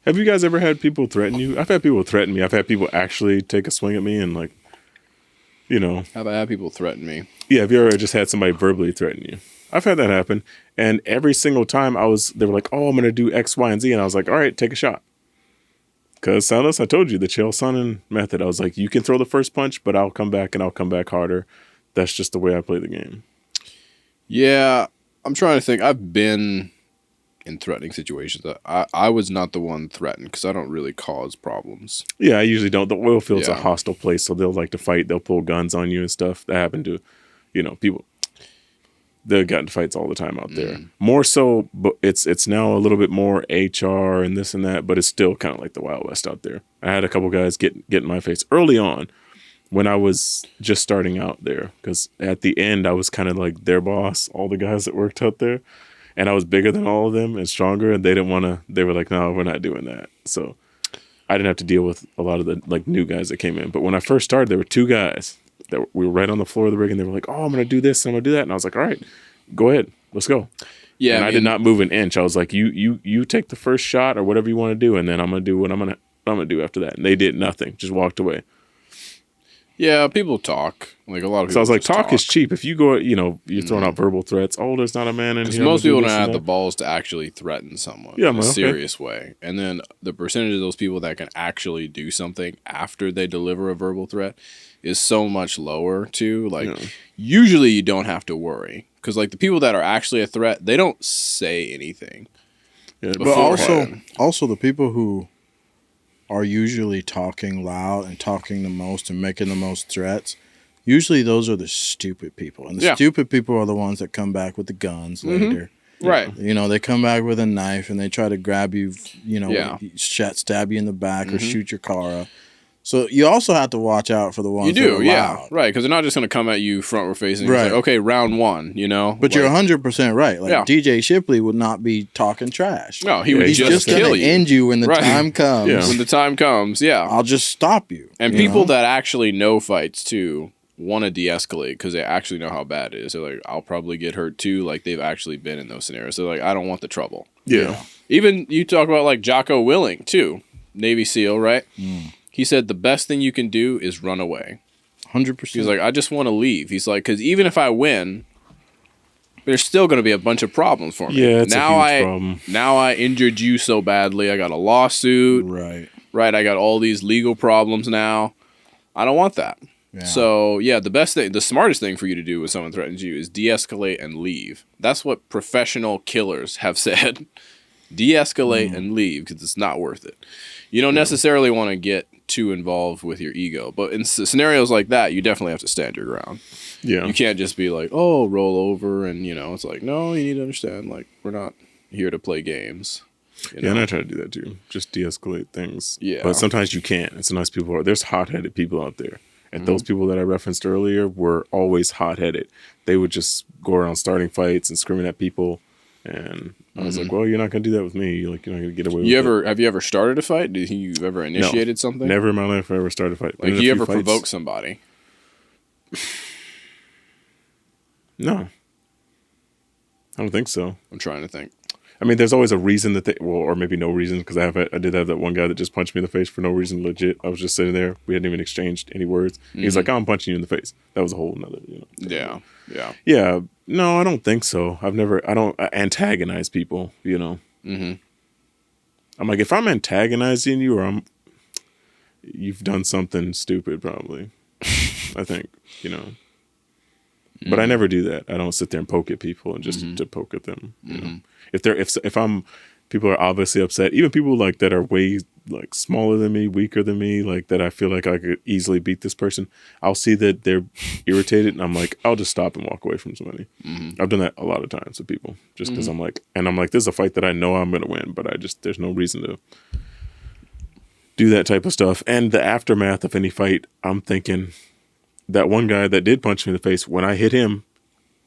Have you guys ever had people threaten you? I've had people threaten me. I've had people actually take a swing at me and like, you know. Have I had people threaten me? Yeah, have you ever just had somebody verbally threaten you? I've had that happen. And every single time they were like, oh, I'm going to do X, Y, and Z. And I was like, all right, take a shot. Because Silas, I told you, the Chael Sonnen method. I was like, you can throw the first punch, but I'll come back and I'll come back harder. That's just the way I play the game. Yeah, I'm trying to think. I've been in threatening situations. I was not the one threatened because I don't really cause problems. Yeah, I usually don't. The oil field's a hostile place, so they'll like to fight. They'll pull guns on you and stuff. That happened to, people. They've gotten fights all the time out there. More so, but it's now a little bit more HR and this and that, but it's still kind of like the Wild West out there. I had a couple guys get in my face early on when I was just starting out there, because at the end I was kind of like their boss, all the guys that worked out there, and I was bigger than all of them and stronger, and they didn't want to. They were like, "No, we're not doing that." So I didn't have to deal with a lot of the like new guys that came in. But when I first started, there were two guys that we were right on the floor of the ring, and they were like, "Oh, I'm going to do this, and I'm going to do that," and I was like, "All right, go ahead, let's go." Yeah, and I did not move an inch. I was like, "You take the first shot or whatever you want to do, and then I'm going to do what I'm going to do after that." And they did nothing, just walked away. Yeah, people talk. Like a lot of people. So I was like, talk is cheap. If you go, you're throwing out verbal threats. Oh, there's not a man in here. Because most people don't have the balls to actually threaten someone in a serious way. And then the percentage of those people that can actually do something after they deliver a verbal threat is so much lower too. Like usually you don't have to worry. Because like the people that are actually a threat, they don't say anything. Yeah, but also the people who are usually talking loud and talking the most and making the most threats, usually those are the stupid people. And the stupid people are the ones that come back with the guns later. Right. They come back with a knife and they try to grab you, stab you in the back or shoot your car up. So you also have to watch out for the ones that are loud. Right, because they're not just going to come at you front facing. Right. Like, okay, round one, But you're 100% right. Like DJ Shipley would not be talking trash. No, he's just kill you. End you when the time comes. Yeah. When the time comes, I'll just stop you. And people that actually know fights too want to de-escalate because they actually know how bad it is. They're like, I'll probably get hurt too. Like they've actually been in those scenarios. They're like, I don't want the trouble. Yeah. Even you talk about like Jocko Willing too, Navy SEAL, right? He said the best thing you can do is run away. 100%. He's like, I just want to leave. He's like, because even if I win, there's still going to be a bunch of problems for me. Yeah, it's a huge problem. Now I injured you so badly. I got a lawsuit. Right. I got all these legal problems now. I don't want that. Yeah. So, the smartest thing for you to do when someone threatens you is de-escalate and leave. That's what professional killers have said. De-escalate and leave because it's not worth it. You don't necessarily want to get too involved with your ego. But in scenarios like that, you definitely have to stand your ground. Yeah. You can't just be like, oh, roll over. And, it's like, no, you need to understand, like, we're not here to play games. Yeah, and I try to do that too. Just de-escalate things. Yeah. But sometimes you can't. And sometimes there's hot-headed people out there. And those people that I referenced earlier were always hot-headed. They would just go around starting fights and screaming at people. And I was like, well, you're not going to do that with me. Like, you're not going to get away with it. Have you ever started a fight? Did you ever initiated something? Never in my life have I ever started a fight. Like, you ever provoke somebody? No. I don't think so. I'm trying to think. I mean, there's always a reason that or maybe no reason, because I did have that one guy that just punched me in the face for no reason, legit. I was just sitting there. We hadn't even exchanged any words. He's like, I'm punching you in the face. That was a whole nother, Yeah. Yeah. No, I don't think so. I don't antagonize people, I'm like, if I'm antagonizing you you've done something stupid probably, I think, But I never do that. I don't sit there and poke at people and just to poke at them. If people are obviously upset, even people like that are way like smaller than me, weaker than me, like that I feel like I could easily beat this person. I'll see that they're irritated, and I'm like, I'll just stop and walk away from somebody. I've done that a lot of times with people, just because I'm like, this is a fight that I know I'm gonna win, but there's no reason to do that type of stuff. And the aftermath of any fight, I'm thinking, that one guy that did punch me in the face, when I hit him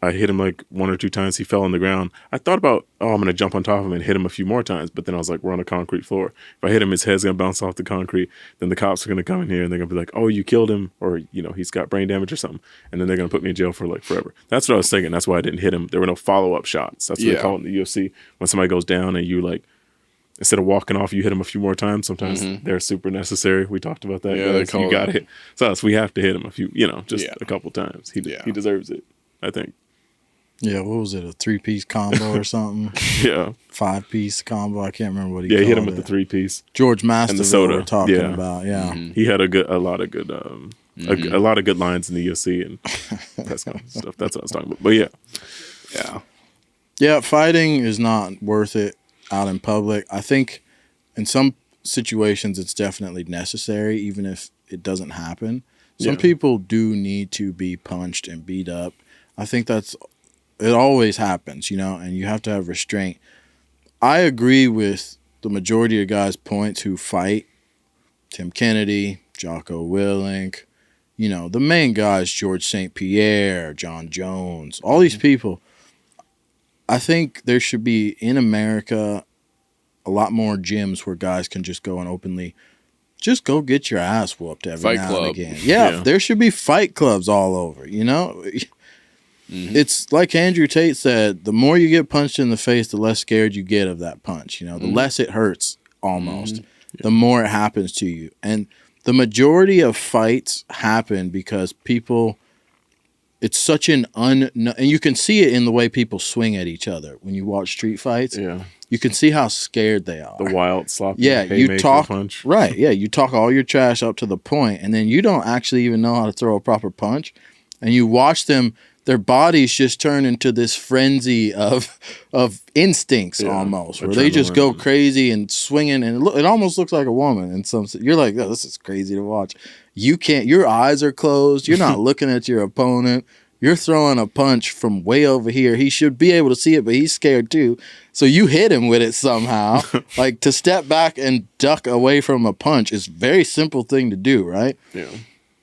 like one or two times. He fell on the ground. I thought about, I'm going to jump on top of him and hit him a few more times. But then I was like, we're on a concrete floor. If I hit him, his head's going to bounce off the concrete. Then the cops are going to come in here and they're going to be like, oh, you killed him. Or, he's got brain damage or something. And then they're going to put me in jail for like forever. That's what I was thinking. That's why I didn't hit him. There were no follow-up shots. That's what they call it in the UFC. When somebody goes down and you like, instead of walking off, you hit him a few more times. Sometimes they're super necessary. We talked about that. Yeah, you got to hit. So we have to hit him a few, just a couple times. He deserves it, I think. Yeah, what was it? A 3-piece combo or something? Yeah. 5-piece combo. I can't remember what he called it. Yeah, he hit him it. with the 3-piece. George Master and the soda. We're talking about. Yeah. He had a lot of good a lot of good lines in the UFC and that kind of stuff. That's what I was talking about. But yeah, fighting is not worth it out in public. I think in some situations it's definitely necessary, even if it doesn't happen. Some people do need to be punched and beat up. I think it always happens, and you have to have restraint. I agree with the majority of guys' points who fight. Tim Kennedy, Jocko Willink, the main guys, George St. Pierre, Jon Jones, all these people. I think there should be, in America, a lot more gyms where guys can just go and openly just go get your ass whooped every now and again. Yeah, there should be fight clubs all over, It's like Andrew Tate said, the more you get punched in the face, the less scared you get of that punch. The less it hurts almost, the more it happens to you. And the majority of fights happen because people, it's such an and you can see it in the way people swing at each other when you watch street fights. Yeah. You can see how scared they are. The wild sloppy you talk punch. Right. Yeah, you talk all your trash up to the point, and then you don't actually even know how to throw a proper punch, and you watch them. Their bodies just turn into this frenzy of instincts almost, where they just go crazy and swinging, and it almost looks like a woman. And you're like, oh, this is crazy to watch. You can't. Your eyes are closed. You're not looking at your opponent. You're throwing a punch from way over here. He should be able to see it, but he's scared too. So you hit him with it somehow. Like, to step back and duck away from a punch is a very simple thing to do, right? Yeah.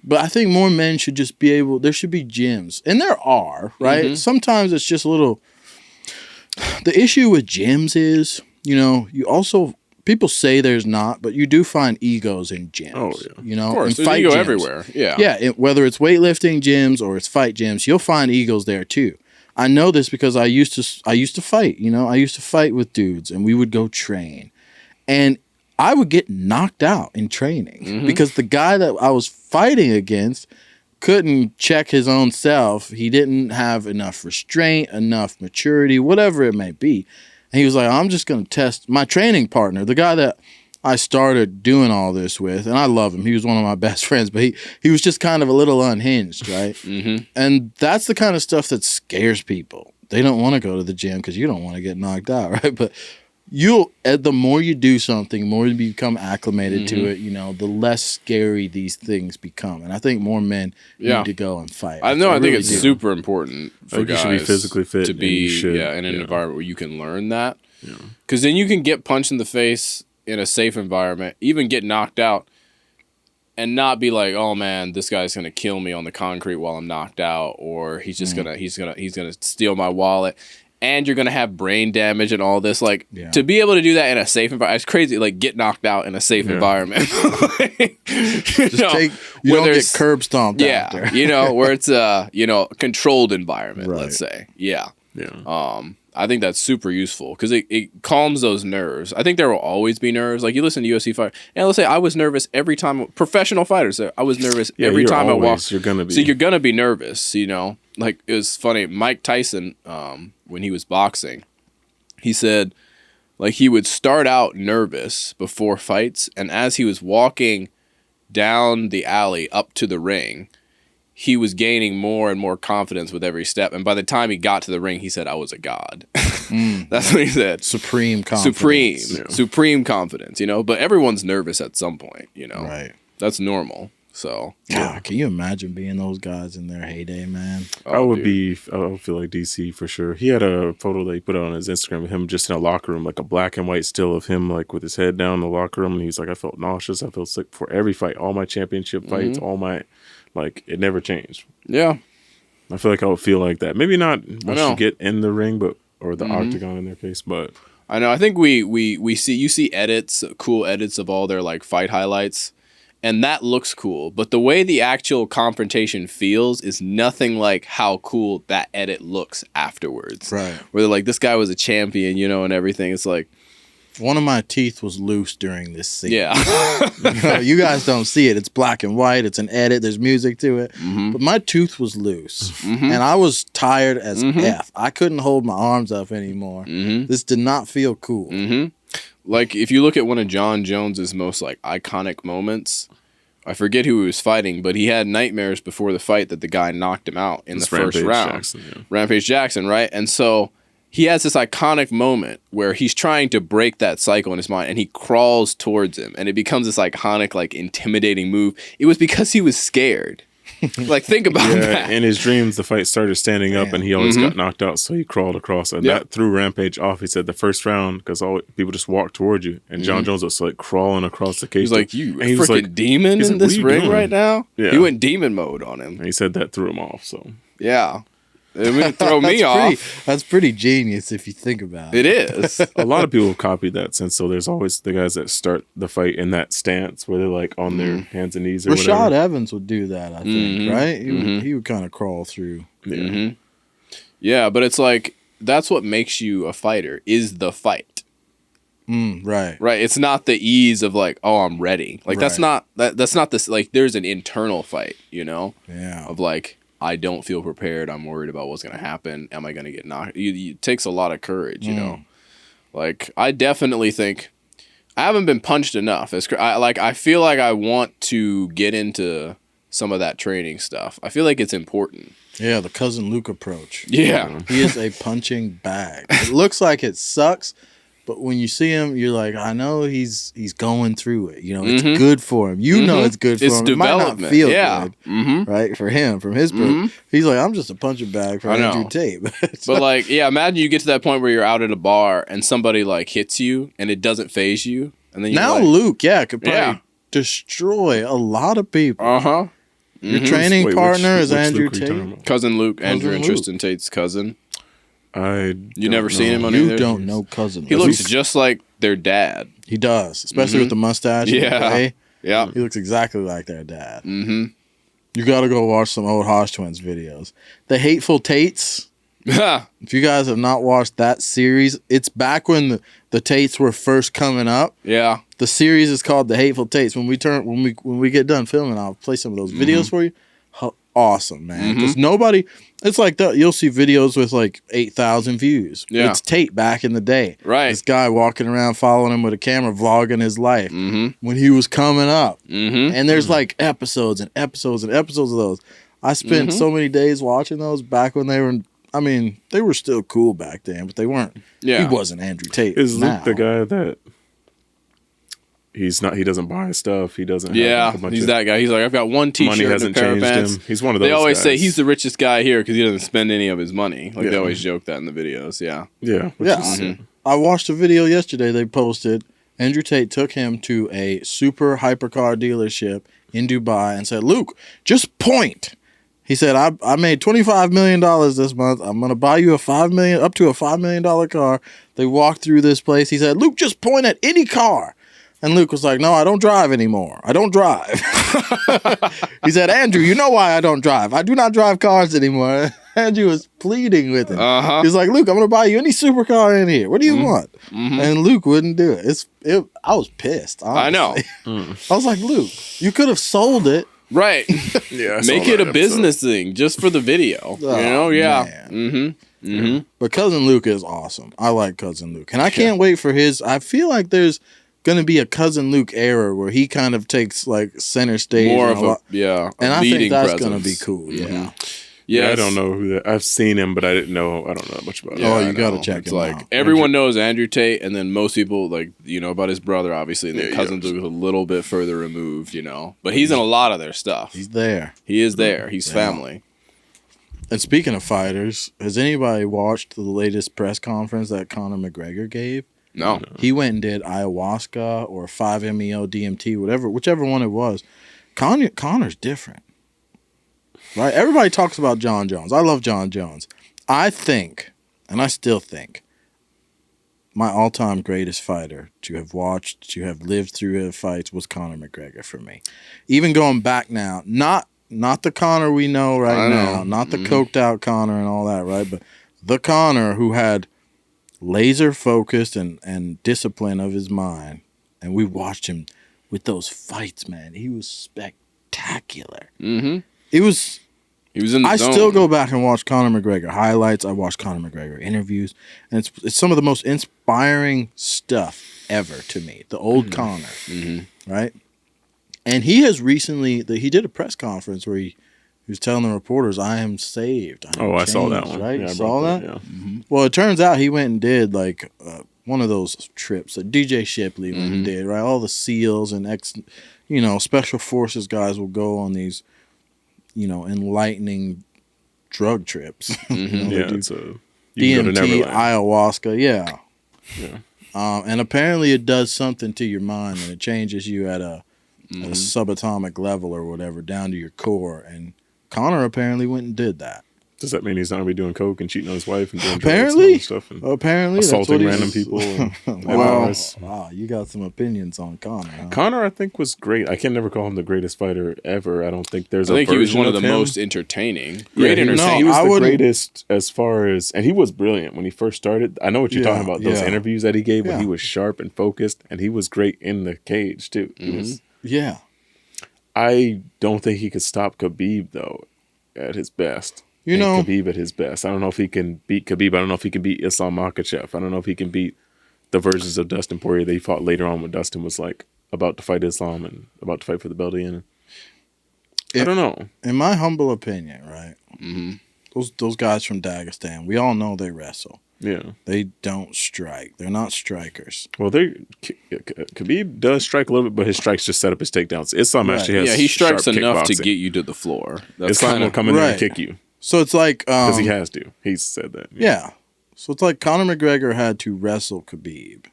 But I think more men should just be able, there should be gyms. And there are, right? Sometimes it's just a little, the issue with gyms is, you also, people say there's not, but you do find egos in gyms. Oh, yeah. Of course, there's ego gyms. everywhere. Yeah. Yeah, whether it's weightlifting gyms or it's fight gyms, you'll find egos there too. I know this because I used to fight, I used to fight with dudes, and we would go train. And I would get knocked out in training because the guy that I was fighting against couldn't check his own self. He didn't have enough restraint, enough maturity, whatever it may be. And he was like, I'm just going to test my training partner, the guy that I started doing all this with. And I love him. He was one of my best friends, but he was just kind of a little unhinged, right? And that's the kind of stuff that scares people. They don't want to go to the gym because you don't want to get knocked out, right? But the more you do something, the more you become acclimated to it, the less scary these things become. And I think more men need to go and fight. I think it's super important for guys you should be physically fit to be in an environment where you can learn that. Because then you can get punched in the face in a safe environment, even get knocked out, and not be like, oh man, this guy's gonna kill me on the concrete while I'm knocked out, or he's just gonna steal my wallet. And you're going to have brain damage and all this. Like, to be able to do that in a safe environment, it's crazy. Like, get knocked out in a safe environment. You don't get curb stomped out there. Where it's a, controlled environment, let's say. Yeah. I think that's super useful because it calms those nerves. I think there will always be nerves. Like, you listen to UFC fight, and let's say I was nervous every time. Professional fighters, I was nervous every time I walked. You're gonna be. So you're gonna be nervous. Like, it was funny. Mike Tyson, when he was boxing, he said, like, he would start out nervous before fights, and as he was walking down the alley up to the ring, he was gaining more and more confidence with every step. And by the time he got to the ring, he said, I was a god. That's what he said. Supreme confidence. Supreme confidence, But everyone's nervous at some point, Right. That's normal. So, God, can you imagine being those guys in their heyday, man? I would feel like DC for sure. He had a photo that he put on his Instagram of him just in a locker room, like a black and white still of him, like with his head down in the locker room. And he's like, I felt nauseous. I felt sick for every fight, all my championship fights, all my, like, it never changed. Yeah. I feel like I would feel like that. Maybe not once you get in the ring, or the octagon in their case, but. I know. I think you see edits, cool edits of all their, like, fight highlights. And that looks cool. But the way the actual confrontation feels is nothing like how cool that edit looks afterwards. Right. Where they're like, this guy was a champion, and everything. It's like, One of my teeth was loose during this scene. Yeah. You guys don't see it. It's black and white. It's an edit. There's music to it. But my tooth was loose. And I was tired as F. I couldn't hold my arms up anymore. This did not feel cool. Like, if you look at one of Jon Jones's most, like, iconic moments, I forget who he was fighting, but he had nightmares before the fight that the guy knocked him out in the first round. Jackson, Rampage Jackson, right? And so he has this iconic moment where he's trying to break that cycle in his mind, and he crawls towards him, and it becomes this iconic, like, intimidating move. It was because he was scared. Like, think about that. In his dreams, the fight started standing up, and he always got knocked out, so he crawled across. And that threw Rampage off. He said the first round, because all people just walked towards you, and Jon Jones was like crawling across the cage. He's like, you freaking demon in this ring right now? Yeah. He went demon mode on him. And he said that threw him off. So yeah. It would throw me off. That's pretty genius if you think about it. It is. a lot of people have copied that since. So there's always the guys that start the fight in that stance where they're like on their hands and knees or Rashad whatever. Evans would do that, I think, right? He would kind of crawl through. Yeah. Yeah, but it's like, that's what makes you a fighter, is the fight. Right. Right. It's not the ease of like, oh, I'm ready. Like, that's not this, like, there's an internal fight, you know? Yeah. Of like, I don't feel prepared. I'm worried about what's going to happen. Am I going to get knocked? It takes a lot of courage, you know? Like, I definitely think I haven't been punched enough. I feel like I want to get into some of that training stuff. I feel like it's important. Yeah, the Cousin Luke approach. Yeah. He is a punching bag. It looks like it sucks, but when you see him, you're like, I know he's going through it. You know, it's good for him. You know it's good for him. It's development. It might not feel good, right? For him, from his perspective. He's like, I'm just a punching bag for Andrew Tate. But like, yeah, imagine you get to that point where you're out at a bar and somebody like hits you and it doesn't faze you. And then now Luke, could probably destroy a lot of people. Your training partner is Andrew Tate. Cousin Luke, Andrew and Tristan Tate's cousin. You never seen him on either? You don't know Cousin Luke. He looks just like their dad. He does, especially with the mustache. Yeah. He looks exactly like their dad. You got to go watch some old Hosh Twins videos. The Hateful Tates. If you guys have not watched that series, it's back when the Tates were first coming up. Yeah. The series is called The Hateful Tates. When we get done filming, I'll play some of those videos for you. Awesome, man. Because nobody, it's like that. You'll see videos with like 8,000 views. Yeah. It's Tate back in the day. Right. This guy walking around following him with a camera, vlogging his life when he was coming up. And there's like episodes and episodes and episodes of those. I spent so many days watching those back when they were, I mean, they were still cool back then, but they weren't. Yeah. He wasn't Andrew Tate. Is now. Luke the guy that he doesn't buy stuff? He doesn't. Yeah, he's that guy. He's like, I've got one T-shirt money hasn't and a pair of changed pants. him. He's one of those. They always guys. say he's the richest guy here because he doesn't spend any of his money. Like they always joke that in the videos. Yeah. I watched a video yesterday they posted. Andrew Tate took him to a super hypercar dealership in Dubai and said, Luke, just point. He said, I made $25 million this month. I'm going to buy you up to a $5 million car. They walked through this place. He said, Luke, just point at any car. And Luke was like, no, I don't drive anymore. I don't drive. He said, Andrew, you know why I don't drive. I do not drive cars anymore. Andrew was pleading with him. He was like, Luke, I'm going to buy you any supercar in here. What do you want? And Luke wouldn't do it. I was pissed. Honestly. I know. I was like, Luke, you could have sold it. Right. Yeah. Make it a business thing just for the video. You know? Yeah. But Cousin Luke is awesome. I like Cousin Luke. And I can't wait for his. I feel like there's going to be a Cousin Luke era where he kind of takes like center stage. More of a and I think that's going to be cool. Yeah. Yeah, I don't know who that. I've seen him, but I don't know that much about him. Oh, you got to check it's him like out. Everyone knows Andrew Tate, and then most people like about his brother, obviously, and then Cousin Luke is a little bit further removed, But he's in a lot of their stuff. He's there. He is there. He's family. And speaking of fighters, has anybody watched the latest press conference that Conor McGregor gave? No. He went and did ayahuasca or 5-MeO DMT, whichever one it was. Conor's different. Right? Everybody talks about Jon Jones. I love Jon Jones. I think, and I still think, my all-time greatest fighter to have watched, to have lived through his fights was Conor McGregor for me. Even going back now, not the Conor we know now, not the coked out Conor and all that, right? But the Conor who had laser focused and discipline of his mind. And we watched him with those fights, man. He was spectacular. Mm-hmm. He was in the zone. Still go back and watch Conor McGregor highlights. I watch Conor McGregor interviews, and it's some of the most inspiring stuff ever to me. The old Conor, right? And he has recently he did a press conference where he was telling the reporters, "I am saved." I saw that one. Right? Yeah, You saw that? Yeah. Mm-hmm. Well, it turns out he went and did like one of those trips that DJ Shipley went and did. Right, all the SEALs and special forces guys will go on these, enlightening drug trips. It's DMT, ayahuasca, yeah. And apparently it does something to your mind, and it changes you at a subatomic level or whatever, down to your core. And Conor apparently went and did that. Does that mean he's not going to be doing coke and cheating on his wife and doing apparently drugs and stuff? And apparently assaulting random people. Wow, you got some opinions on Conor. Huh? Conor, I think, was great. I can never call him the greatest fighter ever. I don't think there's. I think he was one of the him. most entertaining. Great entertaining. He was the greatest as far as, and he was brilliant when he first started. I know what you're talking about. Those interviews that he gave when he was sharp and focused, and he was great in the cage too. I don't think he could stop Khabib though, at his best. Khabib at his best. I don't know if he can beat Khabib. I don't know if he can beat Islam Makhachev. I don't know if he can beat the versions of Dustin Poirier that he fought later on when Dustin was like about to fight Islam and about to fight for the belt again. I don't know. In my humble opinion, right? Those guys from Dagestan, we all know they wrestle. Yeah. They don't strike. They're not strikers. Well, Khabib does strike a little bit, but his strikes just set up his takedowns. Islam actually has he strikes sharp enough to kickboxing. get you to the floor. Islam will come in there and kick you. So it's like because he has to. He's said that. Yeah. So it's like Conor McGregor had to wrestle Khabib.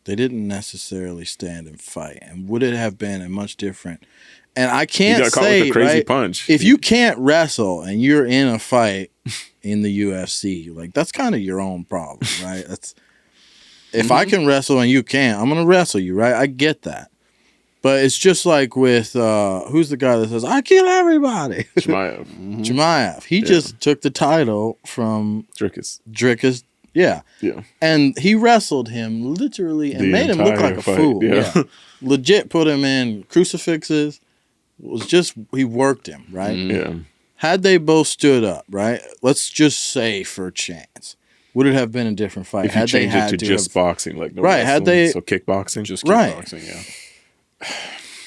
They didn't necessarily stand and fight. And would it have been a much different? And I can't got caught say with a crazy right, punch. If you can't wrestle and you're in a fight in the UFC, like that's kind of your own problem, right? That's if I can wrestle and you can't, I'm gonna wrestle you, right? I get that. But it's just like with who's the guy that says I kill everybody? Chimaev. Chimaev. He just took the title from Dricus. Yeah. And he wrestled him literally and made him look like a fool. Yeah. Legit put him in crucifixes. It was just he worked him, right? Yeah. Had they both stood up, right? Let's just say for a chance. Would it have been a different fight? If you change it to just boxing, like no wrestling, had they so kickboxing, just kickboxing, yeah.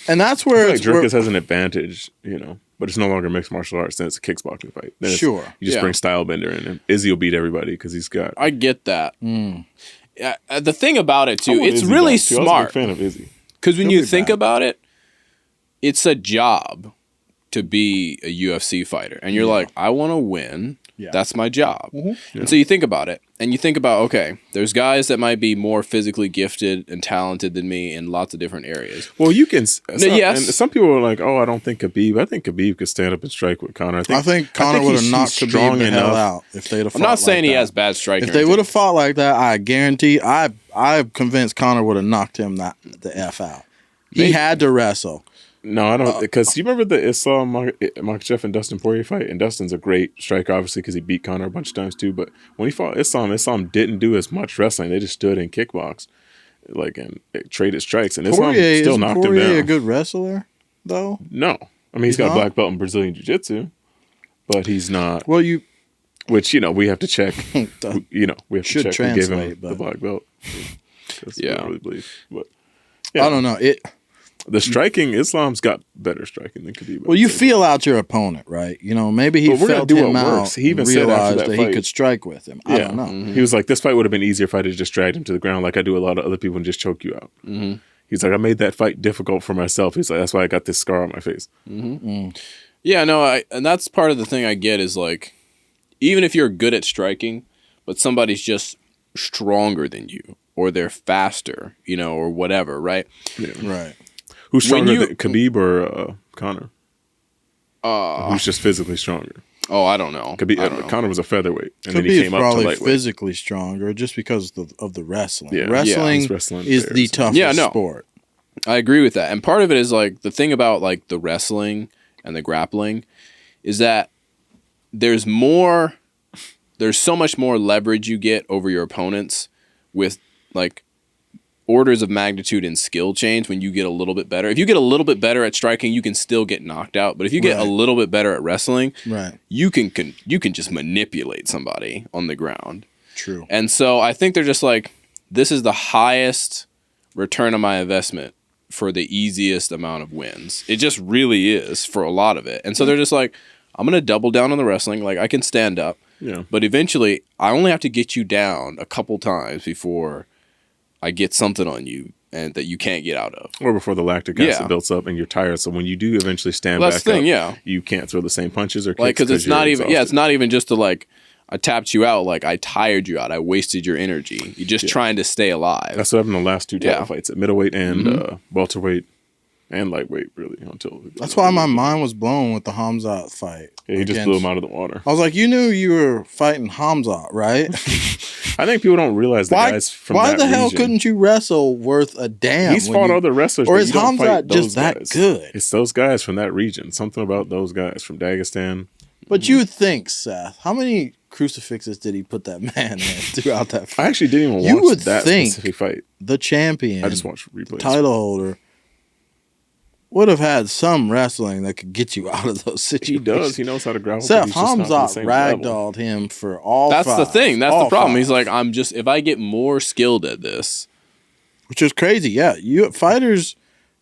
And that's where Dricus has an advantage, but it's no longer mixed martial arts. Then it's a kickboxing fight. Then you just bring Stylebender in, and Izzy will beat everybody because he's got. I get that. The thing about it too, it's really smart. I was a big fan of Izzy because when you think about it, it's a job to be a UFC fighter, and you're like, I want to win. Yeah. That's my job. And so you think about it, and you think about, okay, there's guys that might be more physically gifted and talented than me in lots of different areas. Well, you can. And some people are like, oh, I don't think Khabib. I think Khabib could stand up and strike with Conor. I think Conor would have knocked Khabib the hell out if they'd have fought. I'm not saying like he has bad striking. If they would have fought like that, I guarantee, I'm convinced Conor would have knocked him the F out. He had to wrestle. No, I don't, because you remember the Islam Makhachev and Dustin Poirier fight, and Dustin's a great striker, obviously, because he beat Conor a bunch of times too. But when he fought Islam didn't do as much wrestling; they just stood and kickboxed, and traded strikes. And Islam still knocked him down. A good wrestler, though? No, I mean he's got a black belt in Brazilian Jiu-Jitsu, but he's not. Well, which we have to check. We have to check who gave him the black belt. Yeah, I don't really believe, but I don't know it. The striking, Islam's got better striking than Khabib. Well, you feel out your opponent, right? Maybe he felt him out. He even realized that he could strike with him. I don't know. He was like, this fight would have been easier if I just dragged him to the ground like I do a lot of other people and just choke you out. He's like, I made that fight difficult for myself. He's like, that's why I got this scar on my face. Yeah, no, and that's part of the thing I get is like, even if you're good at striking, but somebody's just stronger than you, or they're faster, or whatever, right? Yeah. Right. Who's stronger, Khabib or Conor? Who's just physically stronger? Oh, I don't know. Conor was a featherweight, and then Khabib's he came up to probably lightweight. Physically stronger just because of the wrestling. Yeah. Wrestling is the toughest sport. I agree with that. And part of it is like the thing about like the wrestling and the grappling is that there's more there's so much more leverage you get over your opponents with like orders of magnitude in skill change when you get a little bit better. If you get a little bit better at striking, you can still get knocked out. But if you get a little bit better at wrestling, you can just manipulate somebody on the ground. True. And so I think they're just like, this is the highest return on my investment for the easiest amount of wins. It just really is for a lot of it. And so they're just like, I'm going to double down on the wrestling. Like, I can stand up. Yeah. But eventually, I only have to get you down a couple times before I get something on you and that you can't get out of. Or before the lactic acid builds up and you're tired. So when you do eventually stand back up, you can't throw the same punches or kicks. Like, because it's not even, it's not even just to like, I tapped you out, like I tired you out. I wasted your energy. You're just trying to stay alive. That's what happened in the last two title fights at middleweight and welterweight and lightweight, really. That's why my mind was blown with the Hamzat fight. Yeah, he just blew him out of the water. I was like, you knew you were fighting Hamzat, right? I think people don't realize the guys from that region. Why the hell couldn't you wrestle worth a damn? He's fought other wrestlers. Or is Hamzat just that good? It's those guys from that region. Something about those guys from Dagestan. But you would think, Seth, how many crucifixes did he put that man in throughout that fight? I actually didn't even watch that specific fight. The champion, I just watched replays. The title holder, would have had some wrestling that could get you out of those situations. He does. He knows how to grapple. Seth Hamzat ragdolled him for all That's five. the thing. That's the problem. He's like, if I get more skilled at this. Which is crazy. Yeah. You fighters,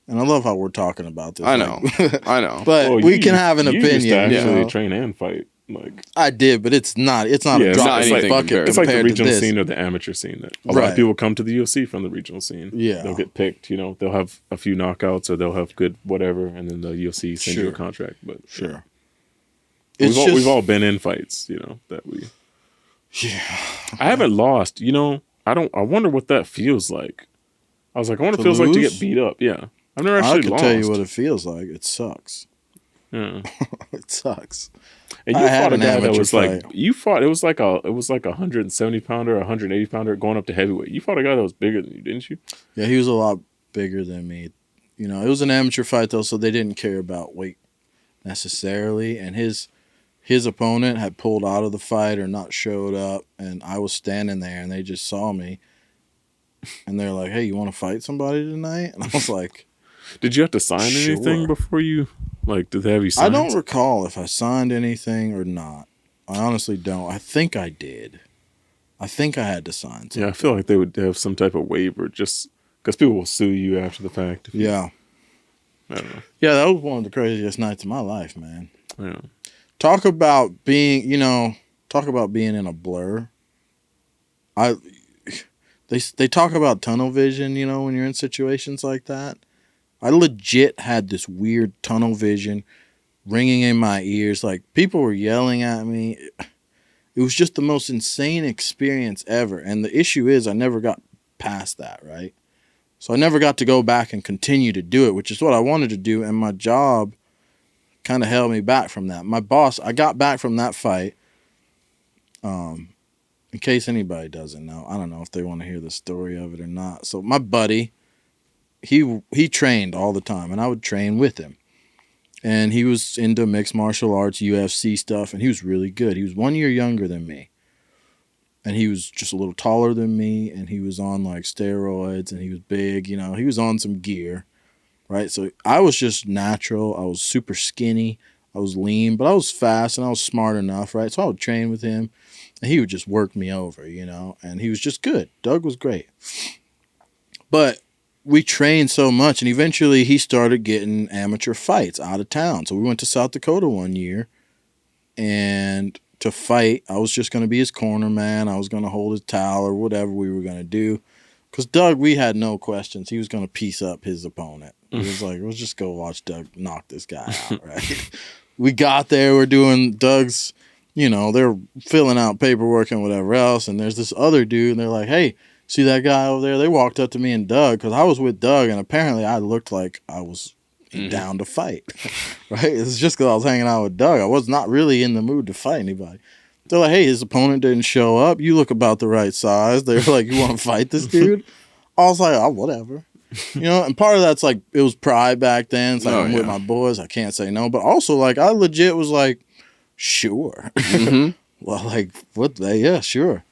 and I love how we're talking about this. I know. I know. But we can have an opinion. You used to actually train and fight. Like I did, but it's not a drop in the bucket. It's like the regional scene or the amateur scene. That a lot of people come to the UFC from the regional scene. Yeah, they'll get picked. They'll have a few knockouts or they'll have good whatever, and then the UFC send you a contract. But we've all been in fights. That we. Yeah, I haven't lost. I wonder what that feels like. I was like, I wonder what it feels like to get beat up. Yeah, I've never actually lost. I can tell you what it feels like. It sucks. Yeah, it sucks. And you fought a guy that was like it was like a 170 pounder, 180 pounder going up to heavyweight. You fought a guy that was bigger than you, didn't you? Yeah, he was a lot bigger than me. It was an amateur fight though, so they didn't care about weight necessarily. And his opponent had pulled out of the fight or not showed up, and I was standing there, and they just saw me, and they're like, "Hey, you want to fight somebody tonight?" And I was like, "Did you have to sign anything before you?" Like, did they have you sign? I don't recall if I signed anything or not. I honestly don't. I think I did. I think I had to sign something. Yeah, I feel like they would have some type of waiver just because people will sue you after the fact. Yeah. I don't know. Yeah, that was one of the craziest nights of my life, man. Yeah. Talk about being in a blur. They talk about tunnel vision, when you're in situations like that. I legit had this weird tunnel vision ringing in my ears. Like, people were yelling at me. It was just the most insane experience ever. And the issue is I never got past that, right? So I never got to go back and continue to do it, which is what I wanted to do. And my job kind of held me back from that. My boss, I got back from that fight. In case anybody doesn't know, I don't know if they want to hear the story of it or not. So my buddy, he trained all the time, and I would train with him. And he was into mixed martial arts, UFC stuff, and he was really good. He was 1 year younger than me. And he was just a little taller than me, and he was on like steroids, and he was big, he was on some gear, right? So I was just natural. I was super skinny. I was lean, but I was fast, and I was smart enough, right? So I would train with him, and he would just work me over, and he was just good. Doug was great. But we trained so much, and eventually he started getting amateur fights out of town. So we went to South Dakota 1 year, and to fight, I was just going to be his corner man. I was going to hold his towel or whatever we were going to do. Because Doug, we had no questions. He was going to piece up his opponent. He was like, let's just go watch Doug knock this guy out, right? We got there, we're doing Doug's, they're filling out paperwork and whatever else, and there's this other dude, and they're like, hey, see that guy over there? They walked up to me and Doug, because I was with Doug, and apparently I looked like I was down to fight, right? It's just because I was hanging out with Doug. I was not really in the mood to fight anybody. They're like, hey, his opponent didn't show up. You look about the right size. They were like, you want to fight this dude? I was like, oh, whatever. And part of that's like, it was pride back then. It's like, I'm with my boys. I can't say no. But also, like, I legit was like, sure. Well, like, what? Yeah, sure.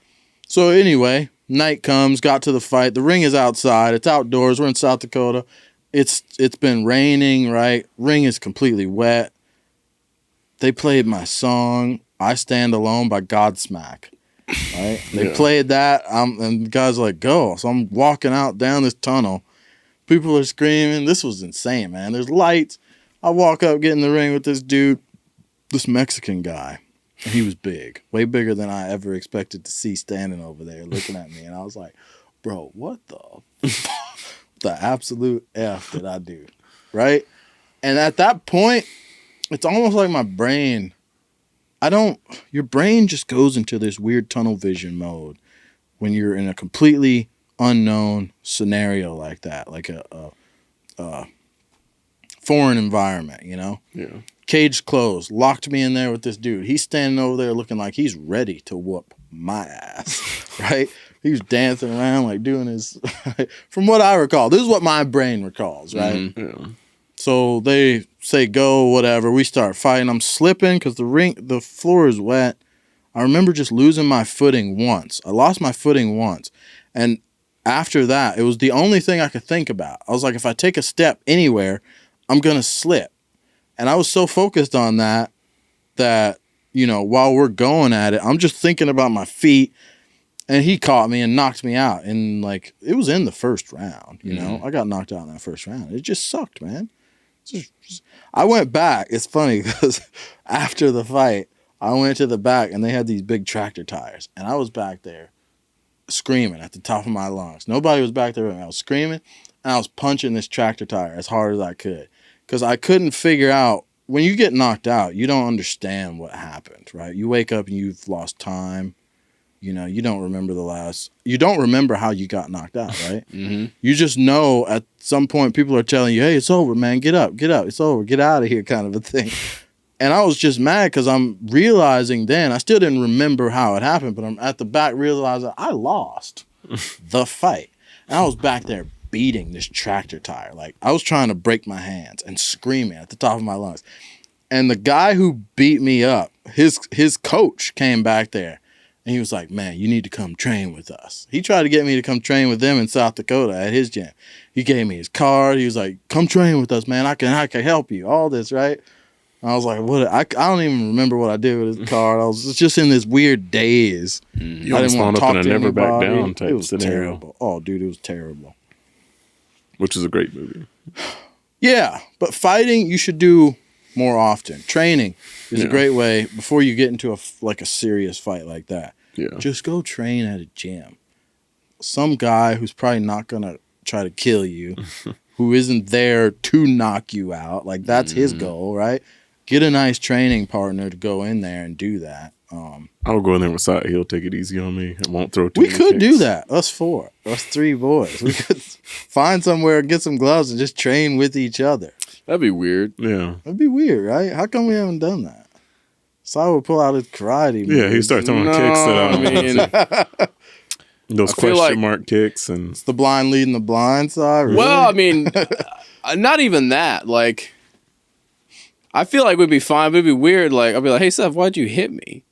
So anyway, night comes, got to the fight. The ring is outside. It's outdoors. We're in South Dakota. It's been raining, right? Ring is completely wet. They played my song, I Stand Alone by Godsmack. Right? They played that, and the guy's like, go. So I'm walking out down this tunnel. People are screaming. This was insane, man. There's lights. I walk up, get in the ring with this dude, this Mexican guy. And he was big, way bigger than I ever expected to see standing over there looking at me. And I was like, bro, what the absolute F did I do? Right? And at that point, it's almost like my brain, your brain just goes into this weird tunnel vision mode when you're in a completely unknown scenario like that, like a foreign environment, you know? Yeah. Cage closed, locked me in there with this dude. He's standing over there looking like he's ready to whoop my ass, right? He was dancing around, like doing his, from what I recall, this is what my brain recalls, right? Mm-hmm. Yeah. So they say go, whatever. We start fighting. I'm slipping because the floor is wet. I remember just losing my footing once. I lost my footing once. And after that, it was the only thing I could think about. I was like, if I take a step anywhere, I'm going to slip. And I was so focused on that, you know, while we're going at it, I'm just thinking about my feet. And he caught me and knocked me out. And, like, it was in the first round, you know. I got knocked out in that first round. It just sucked, man. I went back. It's funny because after the fight, I went to the back and they had these big tractor tires. And I was back there screaming at the top of my lungs. Nobody was back there with me. I was screaming and I was punching this tractor tire as hard as I could. Because I couldn't figure out, when you get knocked out, you don't understand what happened, right? You wake up and you've lost time. You know, you don't remember how you got knocked out, right? Mm-hmm. You just know at some point people are telling you, hey, it's over, man. Get up, it's over, get out of here, kind of a thing. And I was just mad because I'm realizing then, I still didn't remember how it happened, but I'm at the back realizing I lost the fight. And I was back there beating this tractor tire. Like, I was trying to break my hands and screaming at the top of my lungs. And the guy who beat me up, his coach came back there. And he was like, man, you need to come train with us. He tried to get me to come train with them in South Dakota at his gym. He gave me his card. He was like, come train with us, man. I can help you. All this, right? And I was like, what? I don't even remember what I did with his card. I was just in this weird daze. You almost wound up in a never back down type It was scenario. terrible. Oh, dude, it was terrible. Which is a great movie. Yeah, but fighting you should do more often. Training is a great way before you get into a serious fight like that. Yeah. Just go train at a gym. Some guy who's probably not going to try to kill you, who isn't there to knock you out. Like, that's his goal, right? Get a nice training partner to go in there and do that. I'll go in there with Seth. He'll take it easy on me. I won't throw too We many could kicks. do that. Us three boys. We could find somewhere, get some gloves, and just train with each other. That'd be weird. Yeah. That'd be weird, right? How come we haven't done that? So would pull out his karate moves. Yeah, he starts throwing kicks that I mean, those I feel question like- mark kicks and It's the blind leading the blind side. Really? well, I mean, not even that. Like, I feel like we'd be fine. But it'd be weird. Like, I'd be like, hey, Seth, why'd you hit me?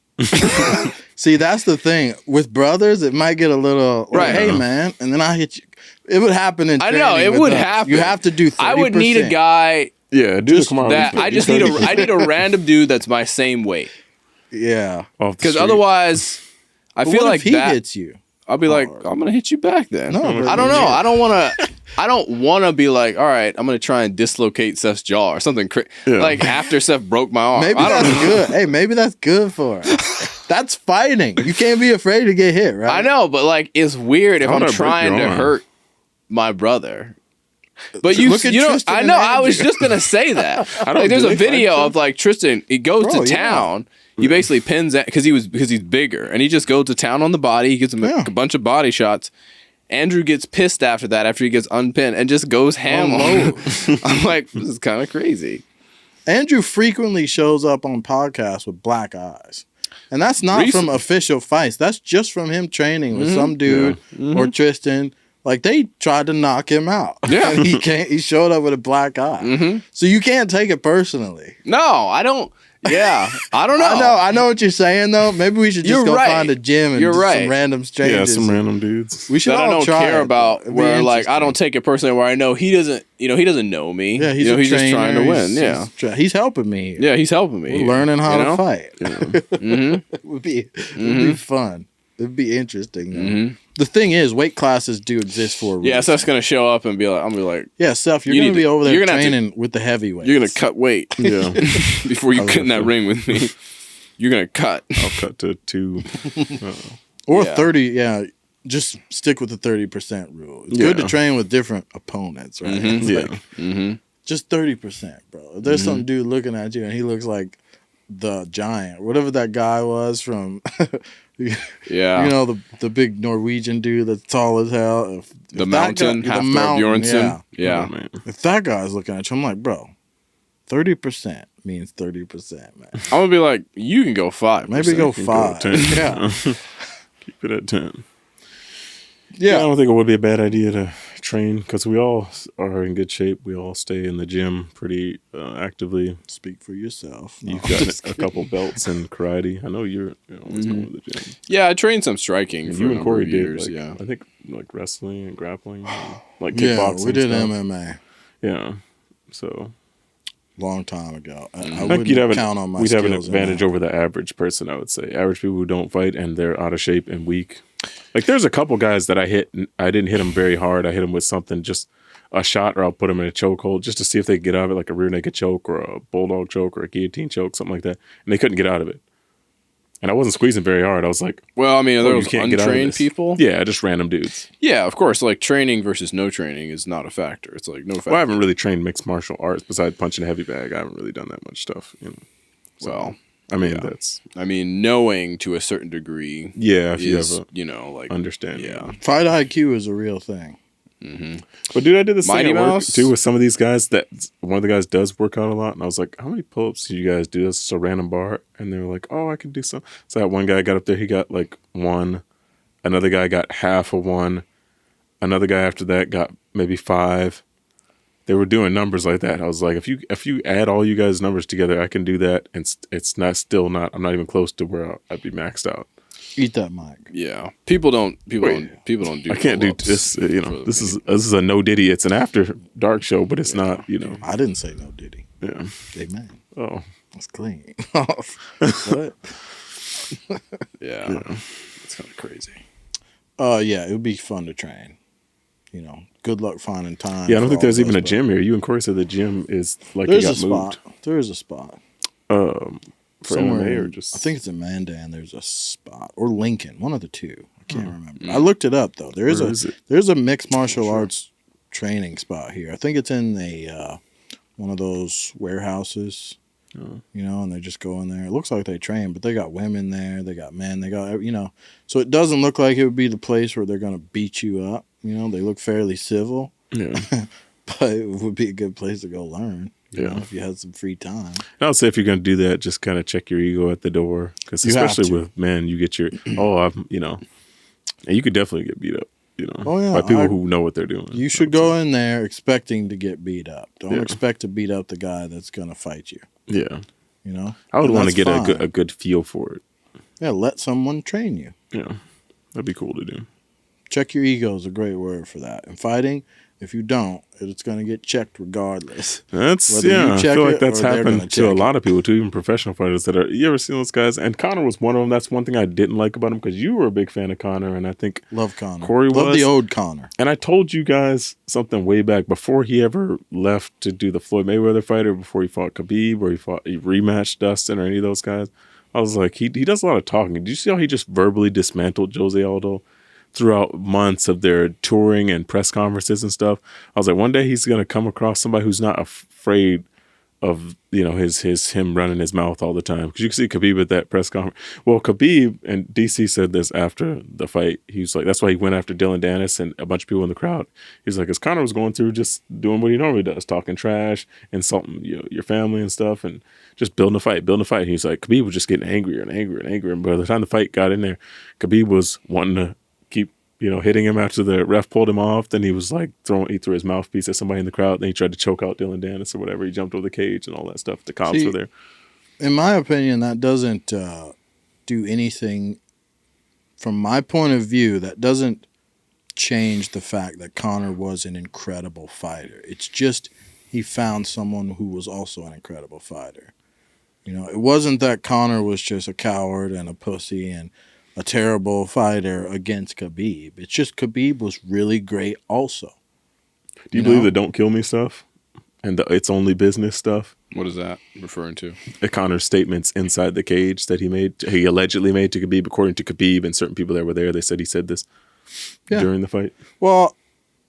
See, that's the thing. With brothers, it might get a little, like, Right. hey, man, and then I hit you. It would happen in I training know, it with would us. happen. You have to do 30%. I would need a guy yeah, dude, come on. that I just need I need a random dude that's my same weight. Yeah. Because otherwise, I But feel what like if he that. hits you? I'll be like, I'm gonna hit you back then. No, but I don't know. yeah. I don't want to be like, all right, I'm gonna try and dislocate Seth's jaw or something. Like after Seth broke my arm. Maybe I don't that's know. good. Hey, maybe that's good for us. That's fighting. You can't be afraid to get hit, right? I know, but like, it's weird if How I'm would I break trying your to arm? hurt my brother. But you Look at know, Tristan I and know. I was Andrew. just gonna say that. don't Like, there's do a they fight video stuff? of like Tristan. He goes Bro, to yeah. town. He basically pins that because he's bigger, and he just goes to town on the body. He gets him Yeah. a bunch of body shots. Andrew gets pissed after that, after he gets unpinned, and just goes ham on him. I'm like, this is kind of crazy. Andrew frequently shows up on podcasts with black eyes. And that's not from official fights. That's just from him training with some dude or Tristan. Like, they tried to knock him out. Yeah. And he showed up with a black eye. So you can't take it personally. No, I don't. Yeah, I don't know. I know what you're saying though. Maybe we should just go find a gym and do some random strangers. Yeah, some random dudes. We should that all I don't try care it, about. Where like I don't take it personally. Where I know he doesn't. You know, he doesn't know me. Yeah, he's he's just trying to win. He's helping me. Yeah, he's helping me. We're learning how to fight. Yeah. Mm-hmm. It would be fun. It'd be interesting. Mm-hmm. The thing is, weight classes do exist for a reason. Yeah, Seth's gonna show up and be like, I'm gonna be like, yeah, Seth, you're gonna be over there training with the heavyweights. You're gonna cut weight. Yeah, before you get in that ring with me, you're gonna cut. I'll cut to 2 or 30. Yeah, just stick with the 30% rule. It's good to train with different opponents, right? Mm-hmm. Just 30%, bro. If there's some dude looking at you and he looks like the giant, whatever that guy was from. Yeah, you know the big Norwegian dude that's tall as hell. The mountain, Bjornsson. Yeah. Oh, if that guy's looking at you, I'm like, bro, 30% means 30%, man. I'm gonna be like, you can go 5. Maybe go 5. Go 10. Yeah, keep it at 10. Yeah, I don't think it would be a bad idea to train because we all are in good shape. We all stay in the gym pretty actively. Speak for yourself. You've got a couple belts in karate. I know you're always going to the gym. Yeah, I trained some striking for you a and number Corey of years. did. Yeah, I think like wrestling and grappling, and, like kickboxing. Yeah, we did stuff. MMA. Yeah, so long time ago. I think wouldn't count on my we'd have an skills advantage over the average person. I would say average people who don't fight and they're out of shape and weak. Like there's a couple guys that I didn't hit them very hard. I hit them with something, just a shot, or I'll put them in a chokehold just to see if they could get out of it, like a rear naked choke or a bulldog choke or a guillotine choke, something like that. And they couldn't get out of it. And I wasn't squeezing very hard. I was like, well, I mean, are those can't get out of untrained this. people? Yeah, just random dudes. Yeah, of course. Like training versus no training is not a factor. It's like no factor. Well, I haven't really trained mixed martial arts besides punching a heavy bag. I haven't really done that much stuff. You know. So, well, I mean, knowing to a certain degree. Yeah, if is, you have like understanding. Yeah, fight IQ is a real thing. Mm-hmm. But dude, I did this Mighty thing at work Mouse? too with some of these guys. That one of the guys does work out a lot, and I was like, "How many pull-ups do you guys do?" This is a random bar, and they were like, "Oh, I can do some." So that one guy got up there, he got like 1. Another guy got half of 1. Another guy after that got maybe 5. They were doing numbers like that. I was like, if you add all you guys' numbers together, I can do that, and it's still not. I'm not even close to where I'd be maxed out. Eat that mic. Yeah, people don't do. I can't do this. This is a no Diddy. It's an after dark show, but it's not. I didn't say no Diddy. Yeah. Amen. Oh, that's clean. What? Yeah, it's kind of crazy. Yeah, it would be fun to train. Good luck finding time. Yeah, I don't think there's even a gym here. You and Corey said the gym is like there's it got a spot. moved. There is a spot. For MMA or just? I think it's in Mandan. There's a spot, or Lincoln, one of the two. I can't remember. I looked it up though. There's a mixed martial arts training spot here. I think it's in a one of those warehouses. And they just go in there. It looks like they train, but they got women there. They got men. They got So it doesn't look like it would be the place where they're gonna beat you up. They look fairly civil. Yeah. But it would be a good place to go learn. If you had some free time. I would say if you're going to do that, just kind of check your ego at the door. Because especially with men, you get your, and you could definitely get beat up, by people who know what they're doing. You should go in there expecting to get beat up. Don't expect to beat up the guy that's going to fight you. Yeah. I would want to get a good feel for it. Yeah, let someone train you. Yeah. That'd be cool to do. Check your ego is a great word for that. In fighting, if you don't, it's going to get checked regardless. I feel like that's happened to a lot of people too, even professional fighters that are. You ever seen those guys? And Conor was one of them. That's one thing I didn't like about him because you were a big fan of Conor, and I think love Conor. Corey love the old Conor. And I told you guys something way back before he ever left to do the Floyd Mayweather fight, or before he fought Khabib, or he rematched Dustin, or any of those guys. I was like, he does a lot of talking. Did you see how he just verbally dismantled Jose Aldo throughout months of their touring and press conferences and stuff? I was like, one day he's going to come across somebody who's not afraid of, him running his mouth all the time. Because you can see Khabib at that press conference. Well, Khabib, and DC said this after the fight, he was like, that's why he went after Dylan Dennis and a bunch of people in the crowd. He's like, as Conor was going through just doing what he normally does, talking trash, insulting your family and stuff, and just building a fight. And he's like, Khabib was just getting angrier and angrier and angrier. And by the time the fight got in there, Khabib was wanting to keep hitting him after the ref pulled him off. Then he was like he threw his mouthpiece at somebody in the crowd. Then he tried to choke out Dylan Dennis or whatever. He jumped over the cage and all that stuff. The cops were there. in my opinion, that doesn't do anything. From my point of view, that doesn't change the fact that Conor was an incredible fighter. It's just he found someone who was also an incredible fighter. You know, it wasn't that Conor was just a coward and a pussy and a terrible fighter against Khabib. It's just Khabib was really great also. Do you believe the don't kill me stuff and the it's only business stuff? What is that referring to? Conor's statements inside the cage that he allegedly made to Khabib, according to Khabib and certain people that were there. They said he said this during the fight. Well,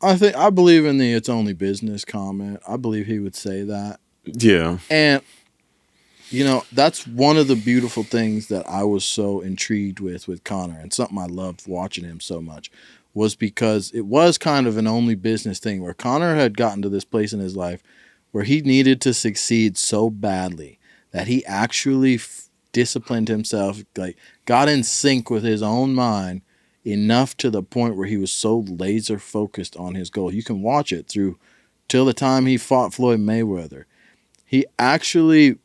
I believe in the it's only business comment. I believe he would say that. Yeah. And, you know, that's one of the beautiful things that I was so intrigued with Conor, and something I loved watching him so much, was because it was kind of an only business thing where Conor had gotten to this place in his life where he needed to succeed so badly that he actually disciplined himself, like got in sync with his own mind enough to the point where he was so laser focused on his goal. You can watch it through till the time he fought Floyd Mayweather. He actually,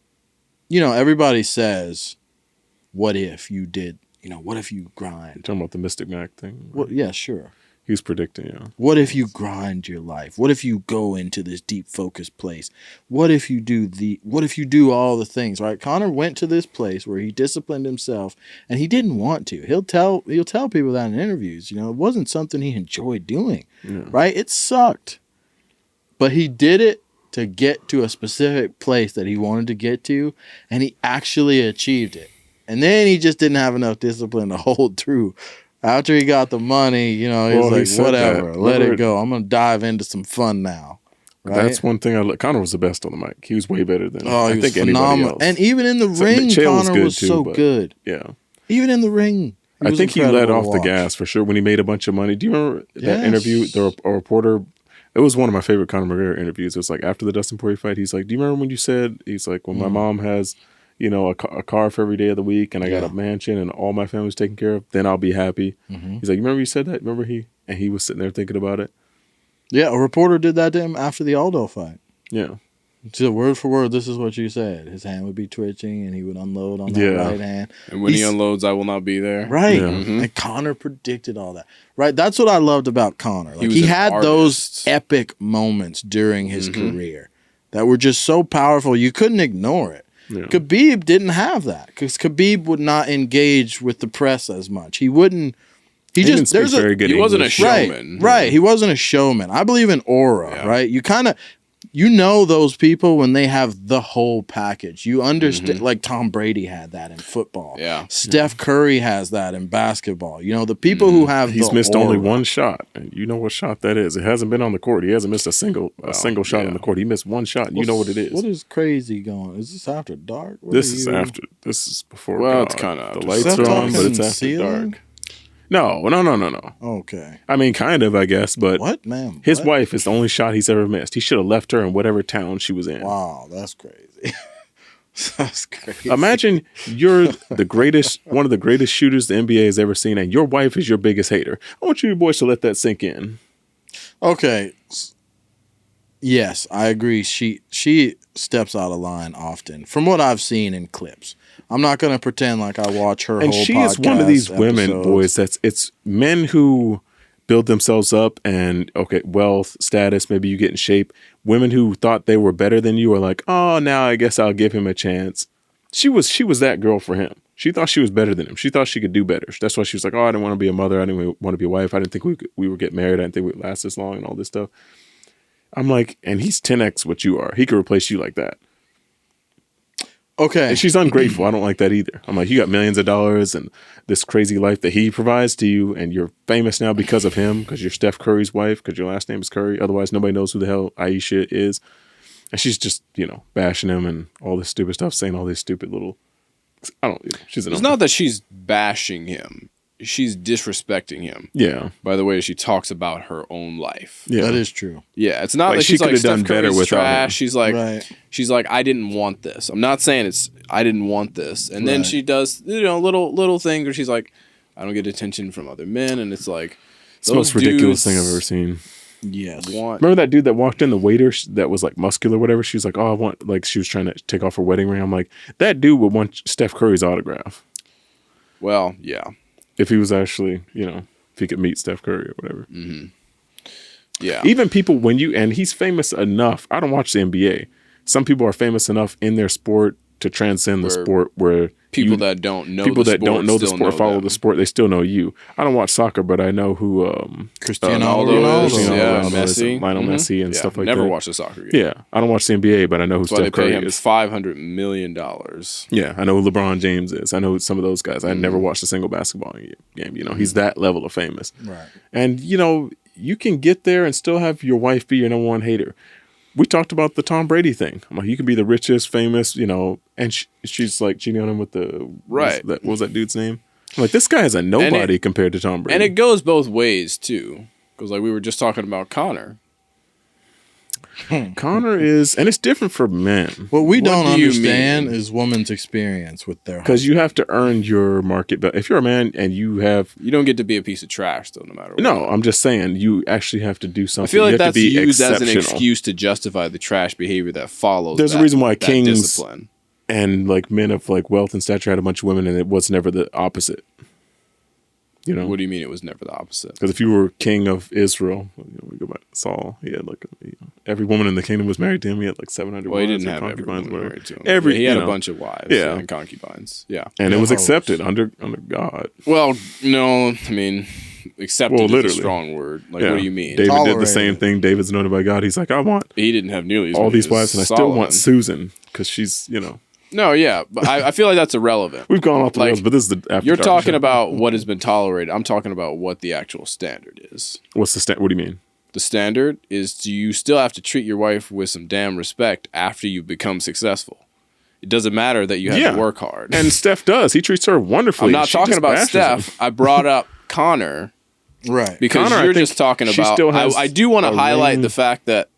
you know, everybody says, what if you did, you know, what if you grind? You're talking about the Mystic Mac thing? Well, yeah, sure. He was predicting, yeah. What if you grind your life? What if you go into this deep focused place? What if you do all the things, right? Conor went to this place where he disciplined himself and he didn't want to. He'll tell people that in interviews, you know, it wasn't something he enjoyed doing, right? It sucked. But he did it to get to a specific place that he wanted to get to, and he actually achieved it. And then he just didn't have enough discipline to hold through. After he got the money, you know, he's like, whatever, let it go. I'm going to dive into some fun now. Right? That's one thing. Conor was the best on the mic. He was way better than I think phenomenal. Anybody else. And even in the ring, Conor was so good. Yeah. Even in the ring. I think he let off the gas for sure when he made a bunch of money. Do you remember that interview? A reporter, it was one of my favorite Conor McGregor interviews. It was like after the Dustin Poirier fight, he's like, do you remember when you said, he's like, when my mom has, you know, a car for every day of the week and I got a mansion and all my family's taken care of, then I'll be happy. He's like, you remember you said that? Remember and he was sitting there thinking about it? Yeah, a reporter did that to him after the Aldo fight. Yeah. So word for word, this is what you said. His hand would be twitching and he would unload on that right hand. And when he unloads, I will not be there. Right. Yeah. And Conor predicted all that. Right. That's what I loved about Conor. Like he had those epic moments during his career that were just so powerful you couldn't ignore it. Yeah. Khabib didn't have that because Khabib would not engage with the press as much. He wouldn't. He wasn't a showman. Right. He wasn't a showman. I believe in aura. Right. You kind of. You know those people when they have the whole package. You understand, like Tom Brady had that in football. Yeah. Steph Curry has that in basketball. You know, the people who have He's missed only one shot. And you know what shot that is. It hasn't been on the court. He hasn't missed a single shot on the court. He missed one shot, and you know what it is. What is crazy going? Is this after dark? This is before Well, it's kind of the lights are on, but it's after dark. No. Okay. I mean, kind of, I guess, but what, man? His wife is the only shot he's ever missed. He should have left her in whatever town she was in. Wow, that's crazy. That's crazy. Imagine you're one of the greatest shooters the NBA has ever seen, and your wife is your biggest hater. I want you boys to let that sink in. Okay. Yes, I agree. She steps out of line often, from what I've seen in clips. I'm not going to pretend like I watch her and whole podcast. And she is one of these women, boys, it's men who build themselves up and, wealth, status, maybe you get in shape. Women who thought they were better than you are like, oh, now I guess I'll give him a chance. She was that girl for him. She thought she was better than him. She thought she could do better. That's why she was like, oh, I didn't want to be a mother. I didn't want to be a wife. I didn't think we would get married. I didn't think we'd last this long and all this stuff. I'm like, and he's 10x what you are. He could replace you like that. Okay. And she's ungrateful. I don't like that either. I'm like, you got millions of dollars and this crazy life that he provides to you, and you're famous now because of him, because you're Steph Curry's wife, because your last name is Curry. Otherwise, nobody knows who the hell Aisha is. And she's just, bashing him and all this stupid stuff, saying all these stupid little... She's It's not that she's bashing him. She's disrespecting him. Yeah. By the way she talks about her own life. Yeah, that is true. Yeah, it's not like she could have done better without trash. Him. She's like, I didn't want this. I'm not saying I didn't want this. And then she does, little things where she's like, I don't get attention from other men, and it's like it's the most ridiculous thing I've ever seen. Yes. Remember that dude that walked in, the waiter that was like muscular, whatever? She was like, "Oh, I want," like she was trying to take off her wedding ring. I'm like, that dude would want Steph Curry's autograph. Well, yeah. If he was actually, if he could meet Steph Curry or whatever. Mm-hmm. Yeah. Even people and he's famous enough. I don't watch the NBA. Some people are famous enough in their sport to transcend the sport where people that don't know the sport follow the sport, they still know you. I don't watch soccer, but I know who Cristiano Ronaldo, Messi, Lionel Messi and stuff like that. Never watched a soccer game. Yeah, I don't watch the NBA, but I know who Steph Curry is. That's why they pay him $500 million. Yeah, I know who LeBron James is. I know some of those guys. I never watched a single basketball game. He's that level of famous. Right. And you can get there and still have your wife be your number one hater. We talked about the Tom Brady thing. I'm like, you can be the richest, famous, and she's like cheating on him with the right. What was that dude's name? I'm like, this guy is a nobody compared to Tom Brady. And it goes both ways too, because like we were just talking about Conor. Conor is, and it's different for men. What we don't understand is women's experience with their because you have to earn your market. But if you're a man and you don't get to be a piece of trash though, no matter what. No, I'm just saying you actually have to do something. I feel like that's used as an excuse to justify the trash behavior that follows. There's a reason why kings discipline. And like men of like wealth and stature had a bunch of women, and it was never the opposite. What do you mean it was never the opposite? Because if you were king of Israel, we go back to Saul. He had like every woman in the kingdom was married to him. He had like 700 wives. Well, he didn't have every woman married to him. He had a bunch of wives and concubines. Yeah, and it was accepted under God. Well, no, I mean, accepted is a strong word. Like, what do you mean? David did the same thing. David's anointed by God. He's like, He didn't have nearly all these wives, and I still want Susan because she's No, yeah, but I feel like that's irrelevant. We've gone off the rails, but this is the after. You're talking about what has been tolerated. I'm talking about what the actual standard is. What's the standard? What do you mean? The standard is you still have to treat your wife with some damn respect after you become successful. It doesn't matter that you have to work hard. And Steph does. He treats her wonderfully. I'm not talking about Steph. I brought up Conor. Right. Because Conor, you're just talking about... I do want to highlight the fact that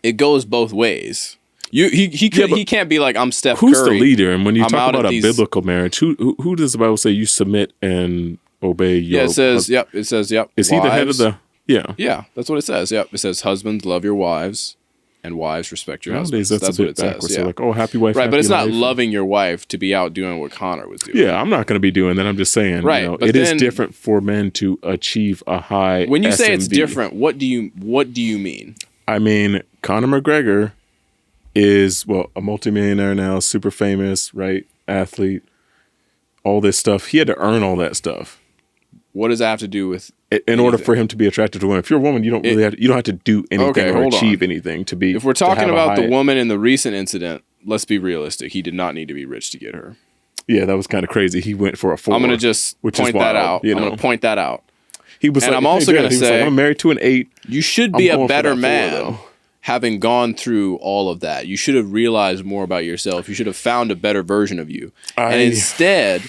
it goes both ways. He can't be like, I'm Steph Curry. Who's the leader? And when you talk about a biblical marriage, who does the Bible say you submit and obey your husband? It says, Is he the head of the... Yeah. Yeah, that's what it says. Yep. It says, husbands, love your wives, and wives, respect your husbands. That's what it says. Yeah. So like, happy wife, right, but it's not loving your wife to be out doing what Conor was doing. Yeah, I'm not going to be doing that. I'm just saying, right, it is different for men to achieve a high When you say SMV. It's different, what do you mean? I mean, Conor McGregor is, a multimillionaire now, super famous, right? Athlete, all this stuff. He had to earn all that stuff. What does that have to do with in order for him to be attractive to women? If you're a woman, you don't have to do anything or achieve anything to be. If we're talking about the woman in the recent incident, let's be realistic. He did not need to be rich to get her. Yeah, that was kind of crazy. He went for a 4. I'm going to just point that out. I'm going to point that out. He was, and I'm also going to say, I'm married to an 8. You should be a better man. Having gone through all of that, you should have realized more about yourself. You should have found a better version of you. And instead,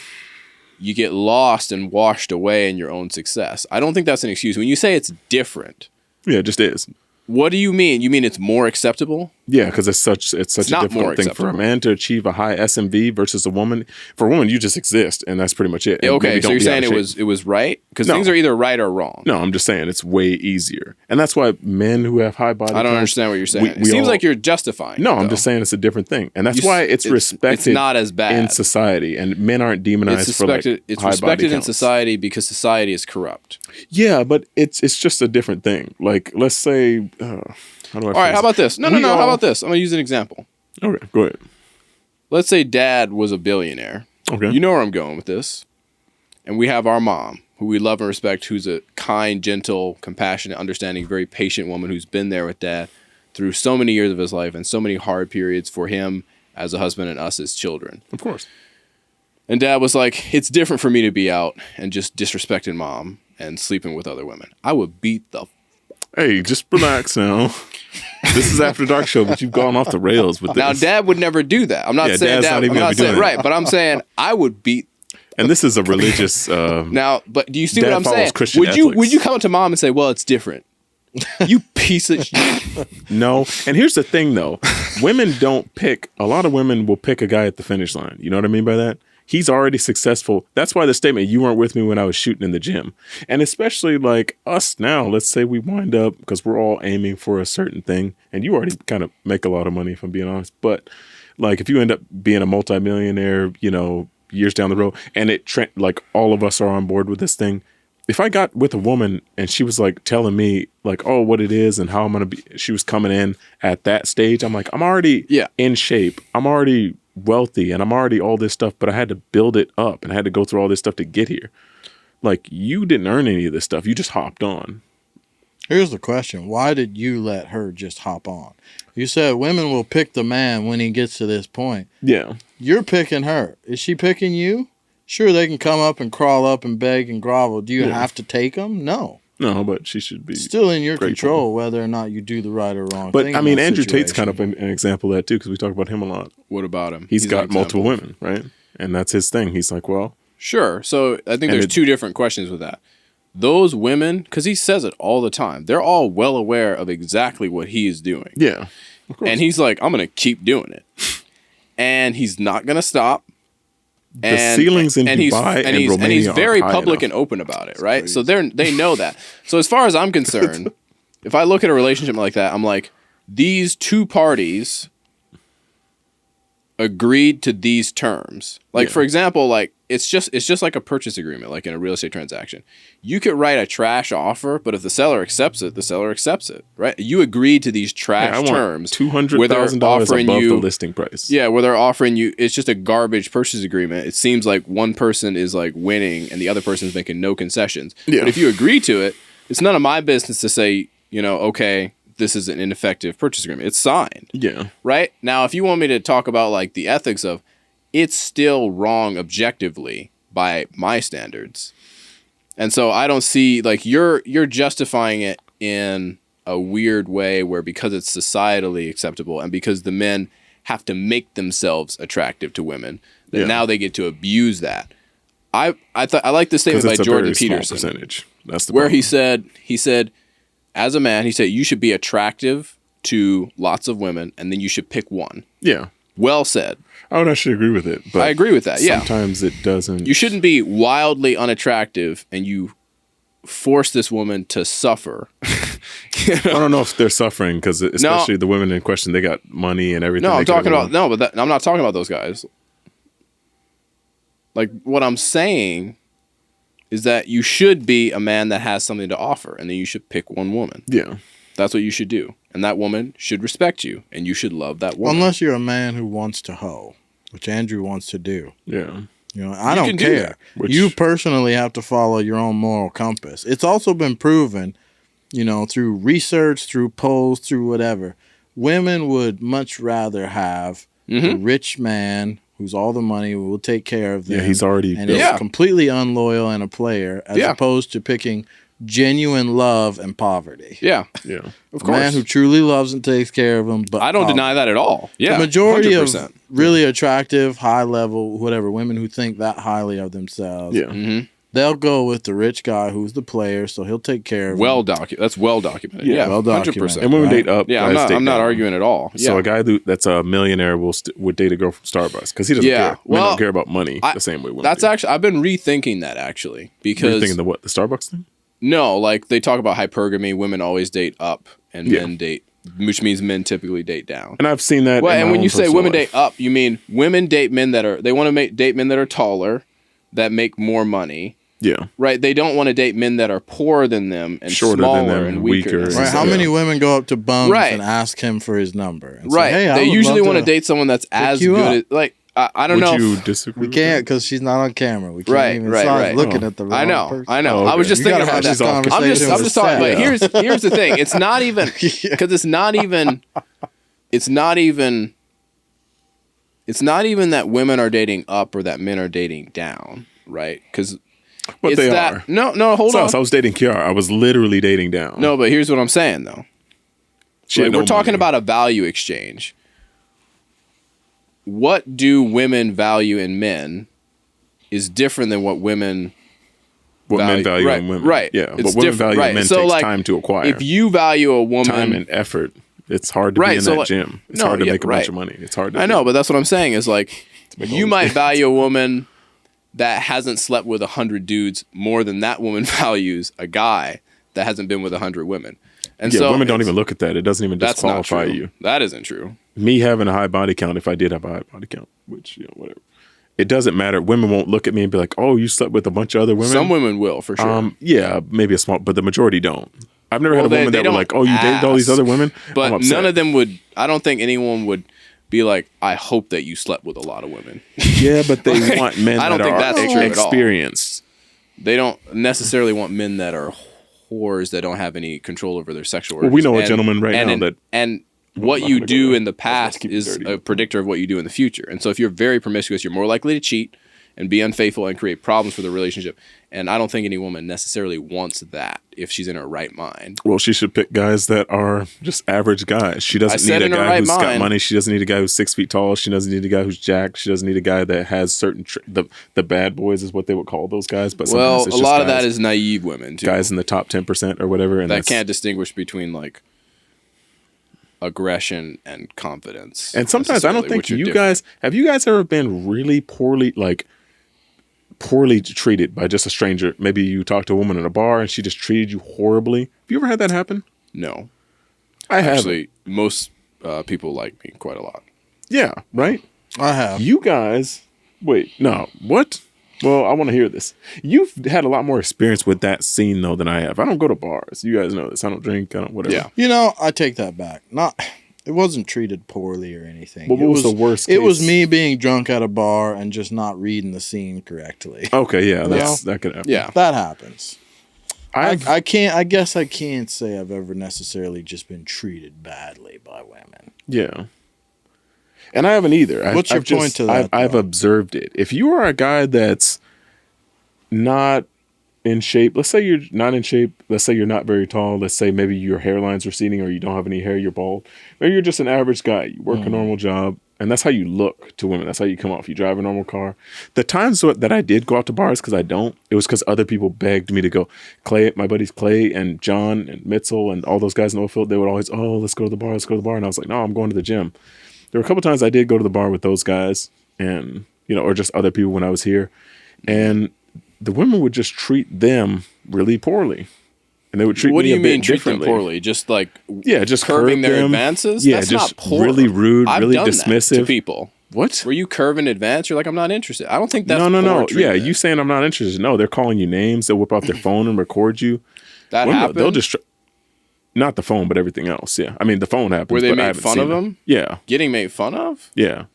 you get lost and washed away in your own success. I don't think that's an excuse. When you say it's different. Yeah, it just is. What do you mean? You mean it's more acceptable? Yeah, because it's such a difficult thing for a man to achieve a high SMV versus a woman. For a woman, you just exist, and that's pretty much it. And okay, so you're saying it was right? Because things are either right or wrong. No, I'm just saying it's way easier, and that's why men who have high body. I don't understand what you're saying. It seems like you're justifying. No, I'm just saying it's a different thing, and that's why it's respected. It's not as bad in society, and men aren't demonized for like it's high respected body in society because society is corrupt. Yeah, but it's just a different thing. Like, let's say. All right, how about this? No. How about this? I'm going to use an example. Okay, go ahead. Let's say dad was a billionaire. Okay. You know where I'm going with this. And we have our mom, who we love and respect, who's a kind, gentle, compassionate, understanding, very patient woman who's been there with dad through so many years of his life and so many hard periods for him as a husband and us as children. Of course. And dad was like, it's different for me to be out and just disrespecting mom and sleeping with other women. I would beat the... Hey, just relax now. This is After Dark Show, but you've gone off the rails with this. Now, dad would never do that. I'm not saying dad. I'm not saying right, but I'm saying I would beat. And this is a religious. Now, but do you see what I'm saying? Christian would you come up to mom and say, "Well, it's different"? You piece of shit. No. And here's the thing, though. Women don't pick. A lot of women will pick a guy at the finish line. You know what I mean by that? he's already successful. That's why the statement, you weren't with me when I was shooting in the gym. And especially like us now, let's say we wind up, because we're all aiming for a certain thing, and you already kind of make a lot of money, if I'm being honest. But like if you end up being a multimillionaire, you know, years down the road, and like all of us are on board with this thing. If I got with a woman and she was like telling me like, oh, what it is and how I'm going to be, she was coming in at that stage. I'm like, I'm already in shape. I'm already wealthy and I'm already all this stuff, but I had to build it up and I had to go through all this stuff to get here. Like, you didn't earn any of this stuff. You just hopped on. Here's the question. Why did you let her just hop on? You said women will pick the man when he gets to this point. Yeah. You're picking her. Is she picking you? Sure, they can come up and crawl up and beg and grovel. Do you have to take them? No. No, but she should be still in your control whether or not you do the right or wrong thing. But I mean, Andrew Tate's kind of an example of that too, because we talk about him a lot. What about him? He's got multiple women, right? And that's his thing. He's like, well, sure. So I think there's two different questions with that. Those women, because he says it all the time, they're all well aware of exactly what he is doing. Yeah. And he's like, I'm going to keep doing it. And he's not going to stop. The ceilings in Dubai and Romania and he's very public enough. and open about it, right? So they know that. So as far as I'm concerned, if I look at a relationship like that, I'm like, these two parties agreed to these terms. Like, for example, like it's just like a purchase agreement, like in a real estate transaction. You could write a trash offer, but if the seller accepts it, the seller accepts it, right? You agreed to these trash terms. $200,000 above the listing price. Yeah, where they're offering you, it's just a garbage purchase agreement. It seems like one person is like winning and the other person is making no concessions. Yeah. But if you agree to it, it's none of my business to say, you know, okay, this is an ineffective purchase agreement. It's signed. Yeah. Right? Now, if you want me to talk about like the ethics of, it's still wrong objectively by my standards. And so I don't see, like, you're justifying it in a weird way where because it's societally acceptable and because the men have to make themselves attractive to women, that now they get to abuse that. I like the statement by Jordan Peterson. Percentage. That's the where problem. he said, as a man, he said, you should be attractive to lots of women and then you should pick one. Yeah. Well said. I would actually agree with it. But I agree with that, yeah. Sometimes it doesn't. You shouldn't be wildly unattractive and you force this woman to suffer. You know? I don't know if they're suffering because especially the women in question, they got money and everything. No, I'm talking about, I'm not talking about those guys. Like, what I'm saying is that you should be a man that has something to offer and then you should pick one woman. Yeah. That's what you should do. And that woman should respect you and you should love that woman. Unless you're a man who wants to hoe, which Andrew wants to do. Yeah. You know, I don't care. Which, you personally have to follow your own moral compass. It's also been proven, you know, through research, through polls, through whatever. Women would much rather have a rich man who's all the money, who will take care of them. Yeah, he's already and is completely unloyal and a player, as opposed to picking genuine love and poverty. Yeah. Yeah. Of course. A man who truly loves and takes care of them. But I don't deny that at all. Yeah. The majority 100%. of really attractive, high level, whatever, women who think that highly of themselves. Yeah. They'll go with the rich guy who's the player, so he'll take care of them. That's well documented. Yeah, well documented. 100%. And women date up. Yeah, I'm not arguing at all. Yeah. So a guy that's a millionaire would date a girl from Starbucks because he doesn't care. Men don't care about money the same way women That's do. actually, I've been rethinking that actually. Because rethinking the Starbucks thing? No, like they talk about hypergamy. Women always date up and men date, which means men typically date down. And I've seen that. Well, and when you say women date up, you mean women date men they want to date men that are taller, that make more money. Yeah. Right. They don't want to date men that are poorer than them and shorter smaller than them and weaker. Right. How many women go up to Bums and ask him for his number? And say, hey, they usually want to date someone that's as good as, like, I don't know. Would you disagree? We can't because she's not on camera. We can't even start looking at the wrong person. I know. Oh, okay. I was just thinking about that. I'm just talking. But here's the thing. It's not even because it's not even that women are dating up or that men are dating down, right? Because but they are. No, hold on. I was dating Kiara. I was literally dating down. No, but here's what I'm saying though. We're talking about a value exchange. What do women value in men is different than what men value in women. Right. Yeah. But women value in men takes time to acquire. If you value a woman, time and effort, it's hard to be in that gym. It's hard to make a bunch of money. It's hard to I know, but that's what I'm saying is like you might value a woman that hasn't slept with 100 dudes more than that woman values a guy that hasn't been with 100 women. And so women don't even look at that. It doesn't even disqualify you. That isn't true. Me having a high body count, if I did have a high body count, which, whatever. It doesn't matter. Women won't look at me and be like, oh, you slept with a bunch of other women. Some women will, for sure. Yeah, maybe a small, but the majority don't. I've never had a woman that were like, oh, you dated all these other women? But none of them would, I don't think anyone would be like, I hope that you slept with a lot of women. Yeah, but they want men I don't that think are that's true experienced. They don't necessarily want men that are whores that don't have any control over their sexual urges. Well, we know a gentleman now and what you do in the past is a predictor of what you do in the future. And so if you're very promiscuous, you're more likely to cheat and be unfaithful and create problems for the relationship. And I don't think any woman necessarily wants that if she's in her right mind. Well, she should pick guys that are just average guys. She doesn't need a guy who's got money. She doesn't need a guy who's 6 feet tall. She doesn't need a guy who's jacked. She doesn't need a guy that has certain the bad boys is what they would call those guys. But well, a lot of that is naive women too. Guys in the top 10% or whatever, and that can't distinguish between like aggression and confidence. And sometimes I don't think you guys have you guys ever been really poorly treated by just a stranger. Maybe you talked to a woman in a bar and she just treated you horribly. Have you ever had that happen? No. I have. Actually, most people like me quite a lot. Yeah, right? I have. You guys, wait, no, what? Well, I want to hear this. You've had a lot more experience with that scene, though, than I have. I don't go to bars. You guys know this. I don't drink. I don't whatever. Yeah. You know, I take that back. It wasn't treated poorly or anything. Well, what was the worst case? It was me being drunk at a bar and just not reading the scene correctly. Okay, yeah, that could happen. Yeah, that happens. I guess I can't say I've ever necessarily just been treated badly by women. Yeah. And I haven't either. What's your point to that? I've observed it. If you are a guy that's not in shape, let's say you're not in shape, let's say you're not very tall, let's say maybe your hairline's receding or you don't have any hair, you're bald. Maybe you're just an average guy. You work a normal job, and that's how you look to women. That's how you come off. You drive a normal car. The times that I did go out to bars, because I don't, it was because other people begged me to go. Clay, my buddies Clay and John and Mitzel and all those guys in the field, they would always, oh, let's go to the bar, let's go to the bar. And I was like, no, I'm going to the gym. There were a couple times I did go to the bar with those guys and, or just other people when I was here. And the women would just treat them really poorly. And they would treat me a bit differently. What do you mean treat them poorly? Just like just curving their advances? Yeah, that's just not poor. Really rude, I've really done dismissive. That to people. What? Where you curve in advance, you're like, I'm not interested. I don't think that's No. treatment. Yeah, you saying I'm not interested. No, they're calling you names. They'll whip out their phone and record you. That happened? They'll just... Not the phone, but everything else. Yeah. I mean, the phone happens. Where they made fun of them? Yeah. Getting made fun of? Yeah.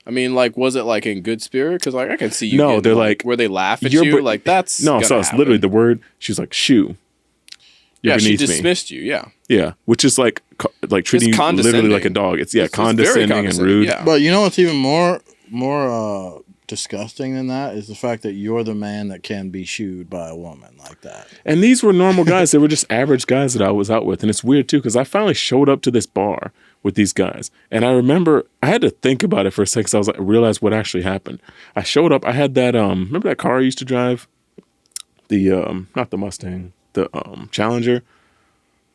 I mean, like, was it like in good spirit? Because like I can see you. No, they're like, where they laugh at you. Like that's no. So it's literally the word. She's like, "Shoo." Yeah, she dismissed you. Yeah. Yeah, which is like treating you literally like a dog. It's condescending and rude. Yeah. But you know what's even more disgusting than that is the fact that you're the man that can be shooed by a woman like that. And these were normal guys. They were just average guys that I was out with. And it's weird too, because I finally showed up to this bar with these guys. And I remember I had to think about it for a second, because I realized what actually happened. I showed up, I had that remember that car I used to drive? The not the Mustang, the Challenger,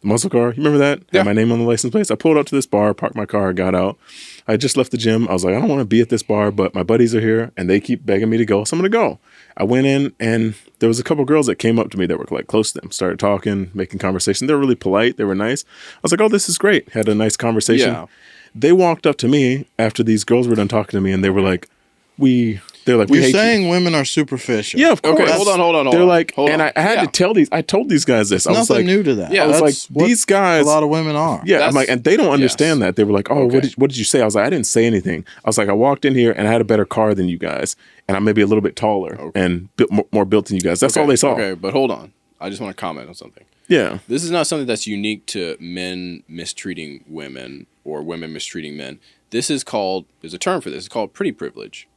the muscle car. You remember that? Yeah. Had my name on the license plate. So I pulled up to this bar, parked my car, got out. I just left the gym. I was like, I don't want to be at this bar, but my buddies are here and they keep begging me to go, so I'm going to go. I went in and there was a couple girls that came up to me that were like close to them, started talking, making conversation. They were really polite. They were nice. I was like, oh, this is great. Had a nice conversation. Yeah. They walked up to me after these girls were done talking to me and they were like, you're saying women are superficial. Yeah, of course. Okay, hold on. They're like, hold and on. I had to tell these. I told these guys this. I was nothing like, new to that. Yeah, I was like, these guys. A lot of women are. Yeah, I'm like, and they don't understand that. They were like, oh, Okay. what did you say? I was like, I didn't say anything. I was like, I walked in here and I had a better car than you guys, and I'm maybe a little bit taller and more built than you guys. That's all they saw. Okay, but hold on. I just want to comment on something. Yeah, this is not something that's unique to men mistreating women or women mistreating men. This is called. There's a term for this. It's called pretty privilege.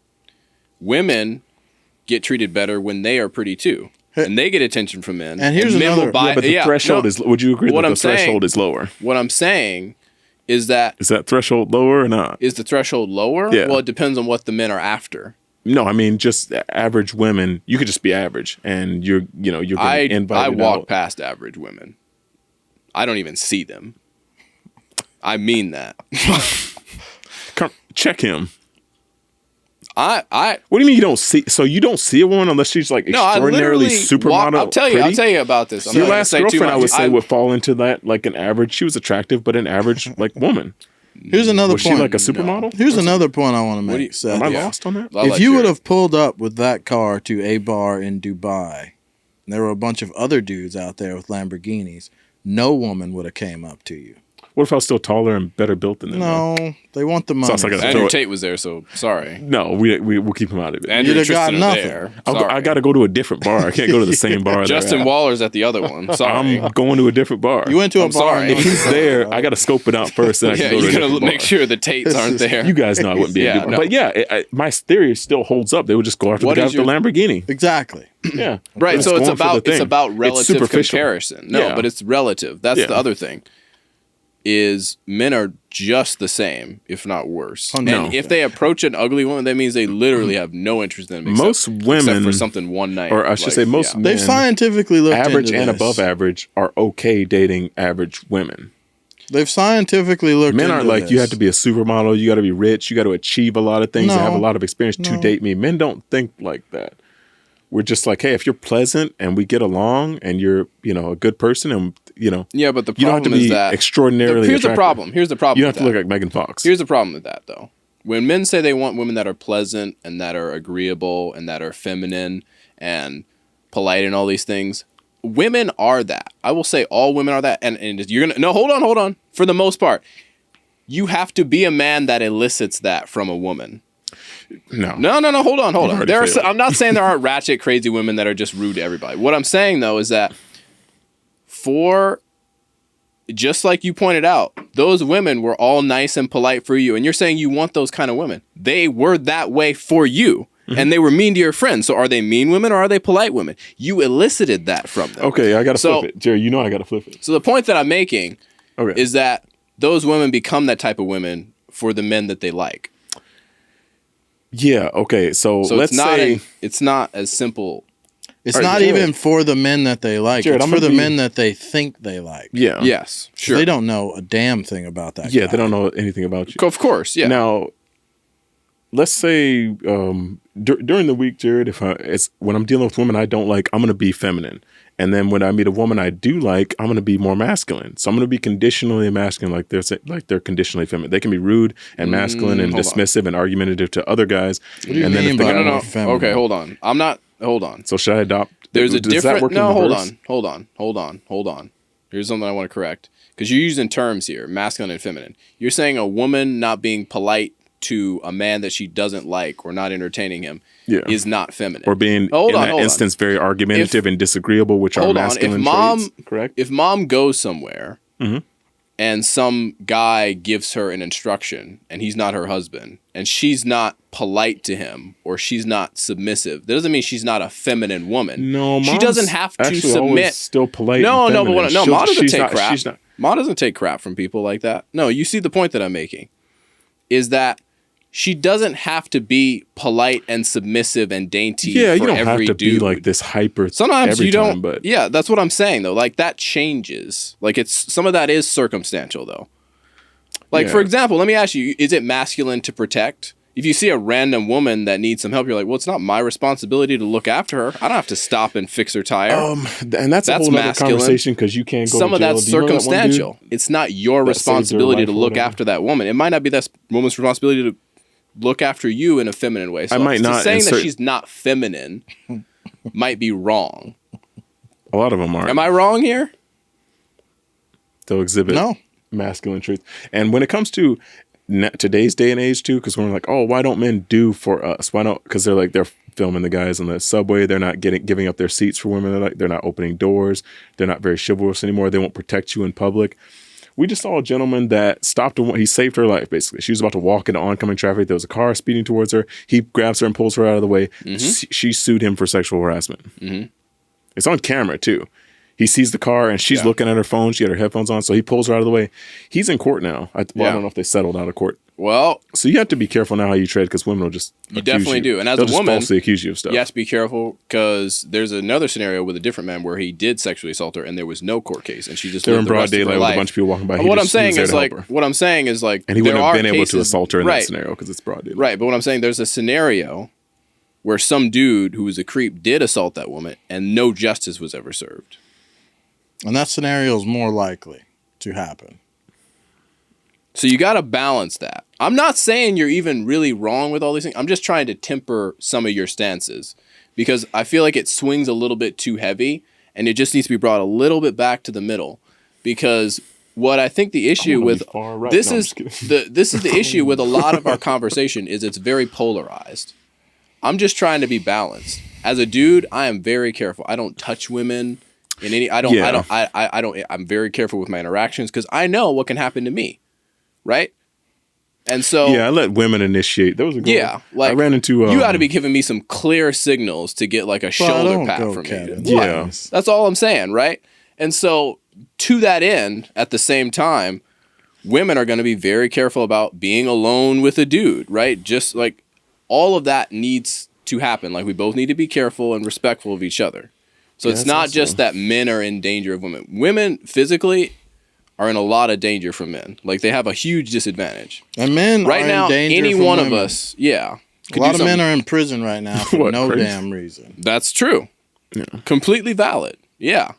Women get treated better when they are pretty too, and they get attention from men. And here's another. But the threshold is. Would you agree that the threshold is lower? What I'm saying is that threshold lower or not? Is the threshold lower? Yeah. Well, it depends on what the men are after. No, I mean just average women. You could just be average, and you're getting invited. I walk out. past average women. I don't even see them. I mean that. Come check him. What do you mean you don't see? So you don't see a woman unless she's like extraordinarily supermodel. I'll tell you about this. Your last girlfriend, I would say, would fall into that, like an average. She was attractive, but an average like woman. Here's another was point. Was she like a supermodel? No. Here's another point I want to make. Am I lost on that? If you would have pulled up with that car to a bar in Dubai, and there were a bunch of other dudes out there with Lamborghinis, no woman would have came up to you. What if I was still taller and better built than them? No, they want the money. Andrew Tate was there, so sorry. No, we'll keep him out of it. Andrew You'd have got nothing. There. I got to go to a different bar. I can't go to the same bar. Justin Waller's at the other one. Sorry. I'm going to a different bar. You went to a bar. Sorry. If he's there, I got to scope it out first. Then I can go to a different bar. Make sure the Tates aren't there. You guys know I wouldn't be a good bar. But my theory still holds up. They would just go after the guy with the Lamborghini. Exactly. Yeah. Right. So it's about relative comparison. No, but it's relative. That's the other thing. Is men are just the same, if not worse. And if they approach an ugly woman, that means they literally have no interest in them. Most women, except for something one night, or I should say, most men, they've scientifically looked average into and this. above average are okay dating average women. They've scientifically looked. Men into aren't like this. you have to be a supermodel, you got to be rich, you got to achieve a lot of things, and have a lot of experience to date me. Men don't think like that. We're just like, hey, if you're pleasant and we get along, and you're a good person, and yeah, but the problem you don't have to be is that extraordinarily. Here's the problem. Here's the problem. You don't have to look like Megan Fox. Here's the problem with that, though. When men say they want women that are pleasant and that are agreeable and that are feminine and polite and all these things, women are that. I will say all women are that. And you're gonna hold on. For the most part, you have to be a man that elicits that from a woman. No. Hold on. I'm not saying there aren't ratchet, crazy women that are just rude to everybody. What I'm saying though is that just like you pointed out, those women were all nice and polite for you, and you're saying you want those kind of women. They were that way for you, and they were mean to your friends. So are they mean women or are they polite women? You elicited that from them. Okay, I got to flip it. Jerry, I got to flip it. So the point that I'm making is that those women become that type of women for the men that they like. Yeah, okay. So let's say it's not as simple. It's not even for the men that they like. Jared, it's for the men that they think they like. Yeah. Yes. Sure. They don't know a damn thing about that. Yeah, they don't know anything about you. Of course. Yeah. Now, let's say during the week, Jared, when I'm dealing with women I don't like, I'm going to be feminine. And then when I meet a woman I do like, I'm going to be more masculine. So I'm going to be conditionally masculine, like they're conditionally feminine. They can be rude and masculine and dismissive and argumentative to other guys. What do you mean by feminine? Okay, hold on. Hold on. So should I adopt? There's a different. No, hold on. Here's something I want to correct because you're using terms here, masculine and feminine. You're saying a woman not being polite to a man that she doesn't like or not entertaining him is not feminine. Or being, in that instance, very argumentative and disagreeable, which are masculine traits, correct? If mom goes somewhere and some guy gives her an instruction and he's not her husband and she's not polite to him or she's not submissive, that doesn't mean she's not a feminine woman. No, she doesn't have to submit. Still polite. No, Ma doesn't take crap. Ma doesn't take crap from people like that. No, you see the point that I'm making is that she doesn't have to be polite and submissive and dainty. Yeah, you don't have to be like this hyper. Sometimes you don't. But yeah, that's what I'm saying though. Like that changes. Like some of that is circumstantial though. Like for example, let me ask you: is it masculine to protect? If you see a random woman that needs some help, you're like, well, it's not my responsibility to look after her. I don't have to stop and fix her tire. And that's a whole other conversation because you can't go. Some of that's circumstantial. It's not your responsibility to look after that woman. It might not be that woman's responsibility to look after you in a feminine way. So I might not. Saying that she's not feminine might be wrong. A lot of them are. Am I wrong here? They'll exhibit masculine traits. And when it comes to today's day and age too, because we're like, oh, why don't men do for us? Why don't? Because they're filming the guys on the subway. They're not giving up their seats for women. They're not opening doors. They're not very chivalrous anymore. They won't protect you in public. We just saw a gentleman that stopped he saved her life, basically. She was about to walk into oncoming traffic. There was a car speeding towards her. He grabs her and pulls her out of the way. She sued him for sexual harassment. It's on camera, too. He sees the car and she's looking at her phone. She had her headphones on, so he pulls her out of the way. He's in court now. I don't know if they settled out of court. Well, so you have to be careful now how you tread because women will just definitely do. And as They'll a woman, falsely accuse you of stuff. You have to be careful because there's another scenario with a different man where he did sexually assault her and there was no court case and she just lived in the broad rest of her daylight with life. a bunch of people walking by. What I'm saying is like, and he wouldn't have been able to assault her in that scenario because it's broad daylight. Right, but what I'm saying, there's a scenario where some dude who was a creep did assault that woman and no justice was ever served. And that scenario is more likely to happen. So you got to balance that. I'm not saying you're even really wrong with all these things. I'm just trying to temper some of your stances because I feel like it swings a little bit too heavy and it just needs to be brought a little bit back to the middle because what I think the issue with this is the issue with a lot of our conversation is it's very polarized. I'm just trying to be balanced. As a dude, I am very careful. I don't touch women in any I'm very careful with my interactions because I know what can happen to me. Right? And so I let women initiate. That was a good one. Like I ran into you got to be giving me some clear signals to get like a shoulder pat from me. Yeah. That's all I'm saying, right? And so to that end, at the same time, women are going to be very careful about being alone with a dude, right? Just like all of that needs to happen. Like we both need to be careful and respectful of each other. So it's not just that men are in danger of women. Women physically are in a lot of danger from men. Like they have a huge disadvantage. And men right are now, in danger any from one women. of us, a lot of men are in prison right now for no damn reason. That's true. Yeah. Completely valid. Yeah.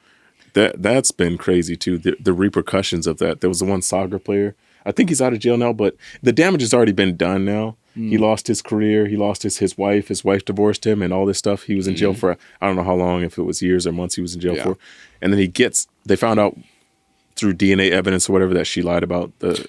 That's been crazy too. The repercussions of that. There was the one soccer player. I think he's out of jail now, but the damage has already been done now. He lost his career. He lost his wife. His wife divorced him and all this stuff. He was in jail for, I don't know how long, if it was years or months he was in jail for. And then they found out through DNA evidence or whatever that she lied about the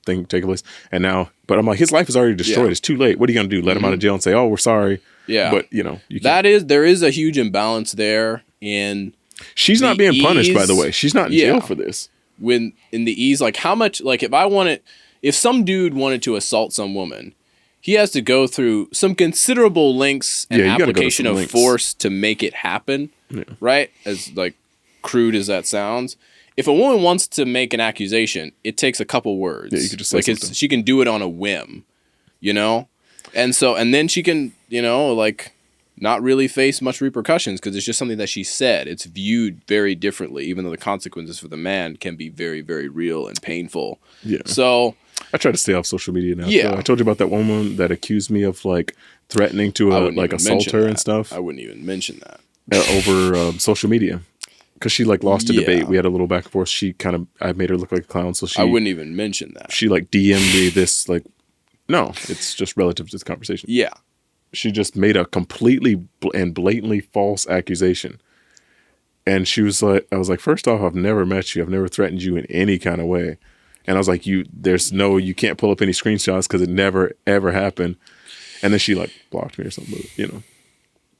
thing taking place. And now, but I'm like, his life is already destroyed. It's too late. What are you going to do? Let him out of jail and say, oh, we're sorry. Yeah. But, you know. There is a huge imbalance there in. She's not being punished, by the way. She's not in jail for this. When in the ease, like how much, like if some dude wanted to assault some woman, he has to go through some considerable lengths and application of force to make it happen. Yeah. Right? As like crude as that sounds. If a woman wants to make an accusation, it takes a couple words. Yeah, you could just say something. She can do it on a whim, you know? And then she can, you know, like not really face much repercussions because it's just something that she said. It's viewed very differently, even though the consequences for the man can be very, very real and painful. Yeah. So I try to stay off social media now. Yeah. I told you about that woman that accused me of like threatening to like assault her and stuff. I wouldn't even mention that. Over social media. Because she like lost a debate. We had a little back and forth. I made her look like a clown. So I wouldn't even mention that. She like DM'd me this like, no, it's just relative to this conversation. Yeah. She just made a completely and blatantly false accusation. And she was like, I was like, first off, I've never met you. I've never threatened you in any kind of way. And I was like, you can't pull up any screenshots because it never, ever happened. And then she like blocked me or something, you know.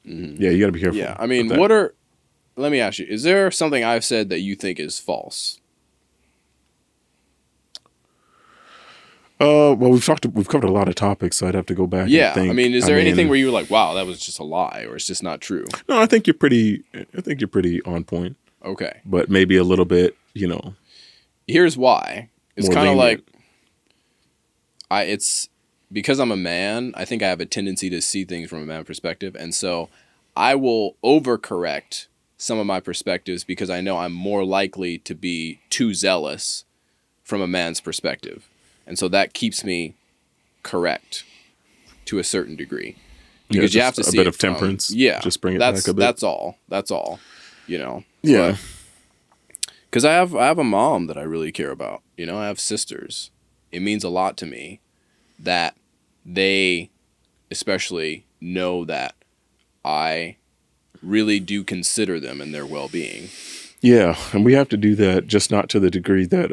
Mm-hmm. Yeah, you got to be careful. Yeah, I mean, let me ask you, is there something I've said that you think is false? Well, we've covered a lot of topics, so I'd have to go back and think. I mean, is there anything where you were like, wow, that was just a lie, or it's just not true? No, I think you're pretty on point. Okay. But maybe a little bit, you know. Here's why. It's kind of like, it's because I'm a man, I think I have a tendency to see things from a man perspective, and so I will overcorrect some of my perspectives because I know I'm more likely to be too zealous from a man's perspective. And so that keeps me correct to a certain degree. Because you have to see a bit of temperance. Yeah. Just bring it back a bit. That's all, you know. Yeah. Because I have a mom that I really care about. You know, I have sisters. It means a lot to me that they especially know that I really do consider them and their well-being. Yeah, and we have to do that, just not to the degree that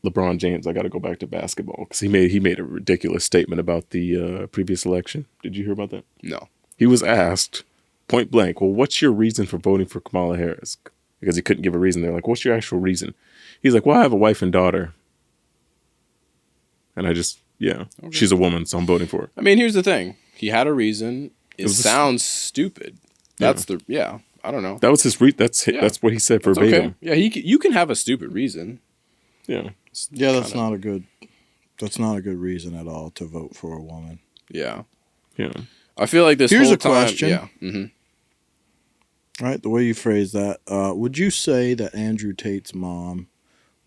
LeBron James. I got to go back to basketball because he made a ridiculous statement about the previous election. Did you hear about that? No. He was asked point blank, "Well, what's your reason for voting for Kamala Harris?" Because he couldn't give a reason. They're like, "What's your actual reason?" He's like, "Well, I have a wife and daughter," and she's a woman, so I'm voting for her. I mean, here's the thing: he had a reason. It sounds stupid. That's I don't know. That was his that's what he said verbatim. Okay. Yeah, you can have a stupid reason. Yeah. Yeah, that's not a good reason at all to vote for a woman. Yeah. Yeah. I feel like this Here's whole a question. time, yeah. Mm-hmm. Right, the way you phrase that, would you say that Andrew Tate's mom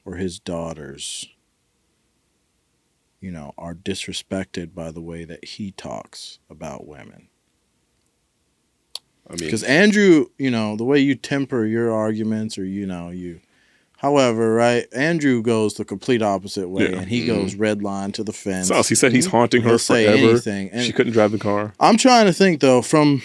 or his daughters, are disrespected by the way that he talks about women? I mean, because Andrew, the way you temper your arguments, or however, right? Andrew goes the complete opposite way, and he goes red line to the fence. So he said he's haunting her forever. Anything. And she couldn't drive the car. I'm trying to think though, from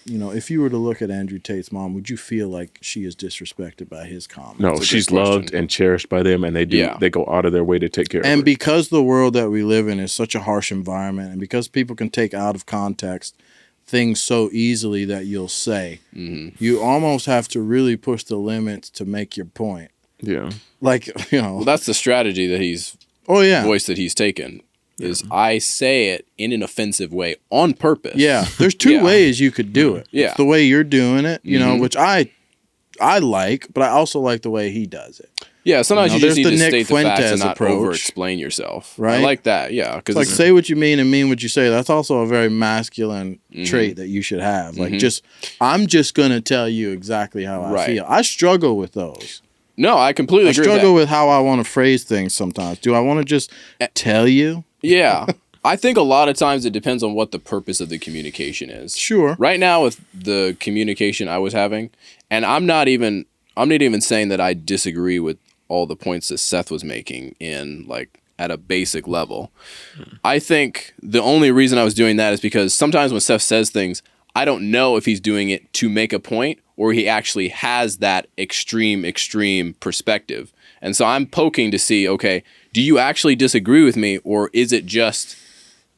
if you were to look at Andrew Tate's mom, would you feel like she is disrespected by his comments? No, she's loved and cherished by them, and they go out of their way to take care of her. And because the world that we live in is such a harsh environment, and because people can take out of context things so easily that you'll say, you almost have to really push the limits to make your point. Yeah. Like, Well, that's the strategy that he's voice that he's taken. Is I say it in an offensive way on purpose. Yeah, there's two ways you could do it. Yeah. It's the way you're doing it, which I like, but I also like the way he does it. Yeah, sometimes you just need to state the facts and not approach. over-explain yourself. Right? I like that, yeah. It's like say what you mean and mean what you say. That's also a very masculine trait that you should have. Like I'm just going to tell you exactly how I feel. I struggle with those. No, I completely agree with that. I struggle with how I want to phrase things sometimes. Do I want to just tell you? Yeah. I think a lot of times it depends on what the purpose of the communication is. Sure. Right now with the communication I was having, and I'm not even saying that I disagree with all the points that Seth was making in like at a basic level. I think the only reason I was doing that is because sometimes when Seth says things, I don't know if he's doing it to make a point or he actually has that extreme perspective. And so I'm poking to see, okay, do you actually disagree with me, or is it just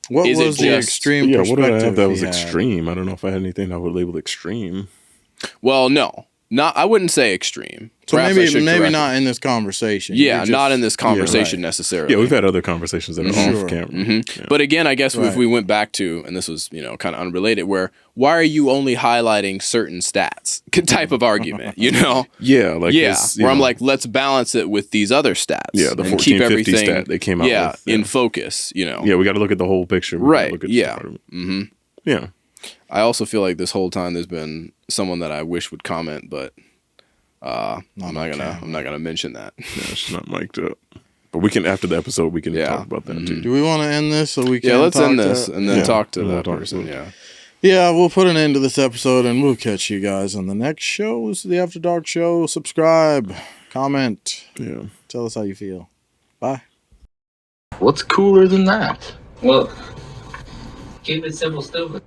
what was the extreme perspective? Yeah, what did I have that was extreme? I don't know if I had anything I would label extreme. Well, no. I wouldn't say extreme. So maybe not in this conversation. Yeah, not in this conversation necessarily. Yeah, we've had other conversations that are off camera. Yeah. But again, I guess if we went back to, and this was kind of unrelated, where why are you only highlighting certain stats type of argument, Yeah, like where I'm like, let's balance it with these other stats. Yeah, the 1450 keep everything stat they came out with. In focus, Yeah, we got to look at the whole picture. Right, Look at Yeah. I also feel like this whole time there's been someone that I wish would comment, but I'm not gonna mention that. Yeah, she's not mic'd up. But we can, after the episode, we can talk about that too. Do we want to end this so we can? Yeah, let's end this and then talk to that person. Yeah, we'll put an end to this episode and we'll catch you guys on the next show. This is the After Dark Show. Subscribe, comment. Yeah. Tell us how you feel. Bye. What's cooler than that? Well, keep it simple, stupid.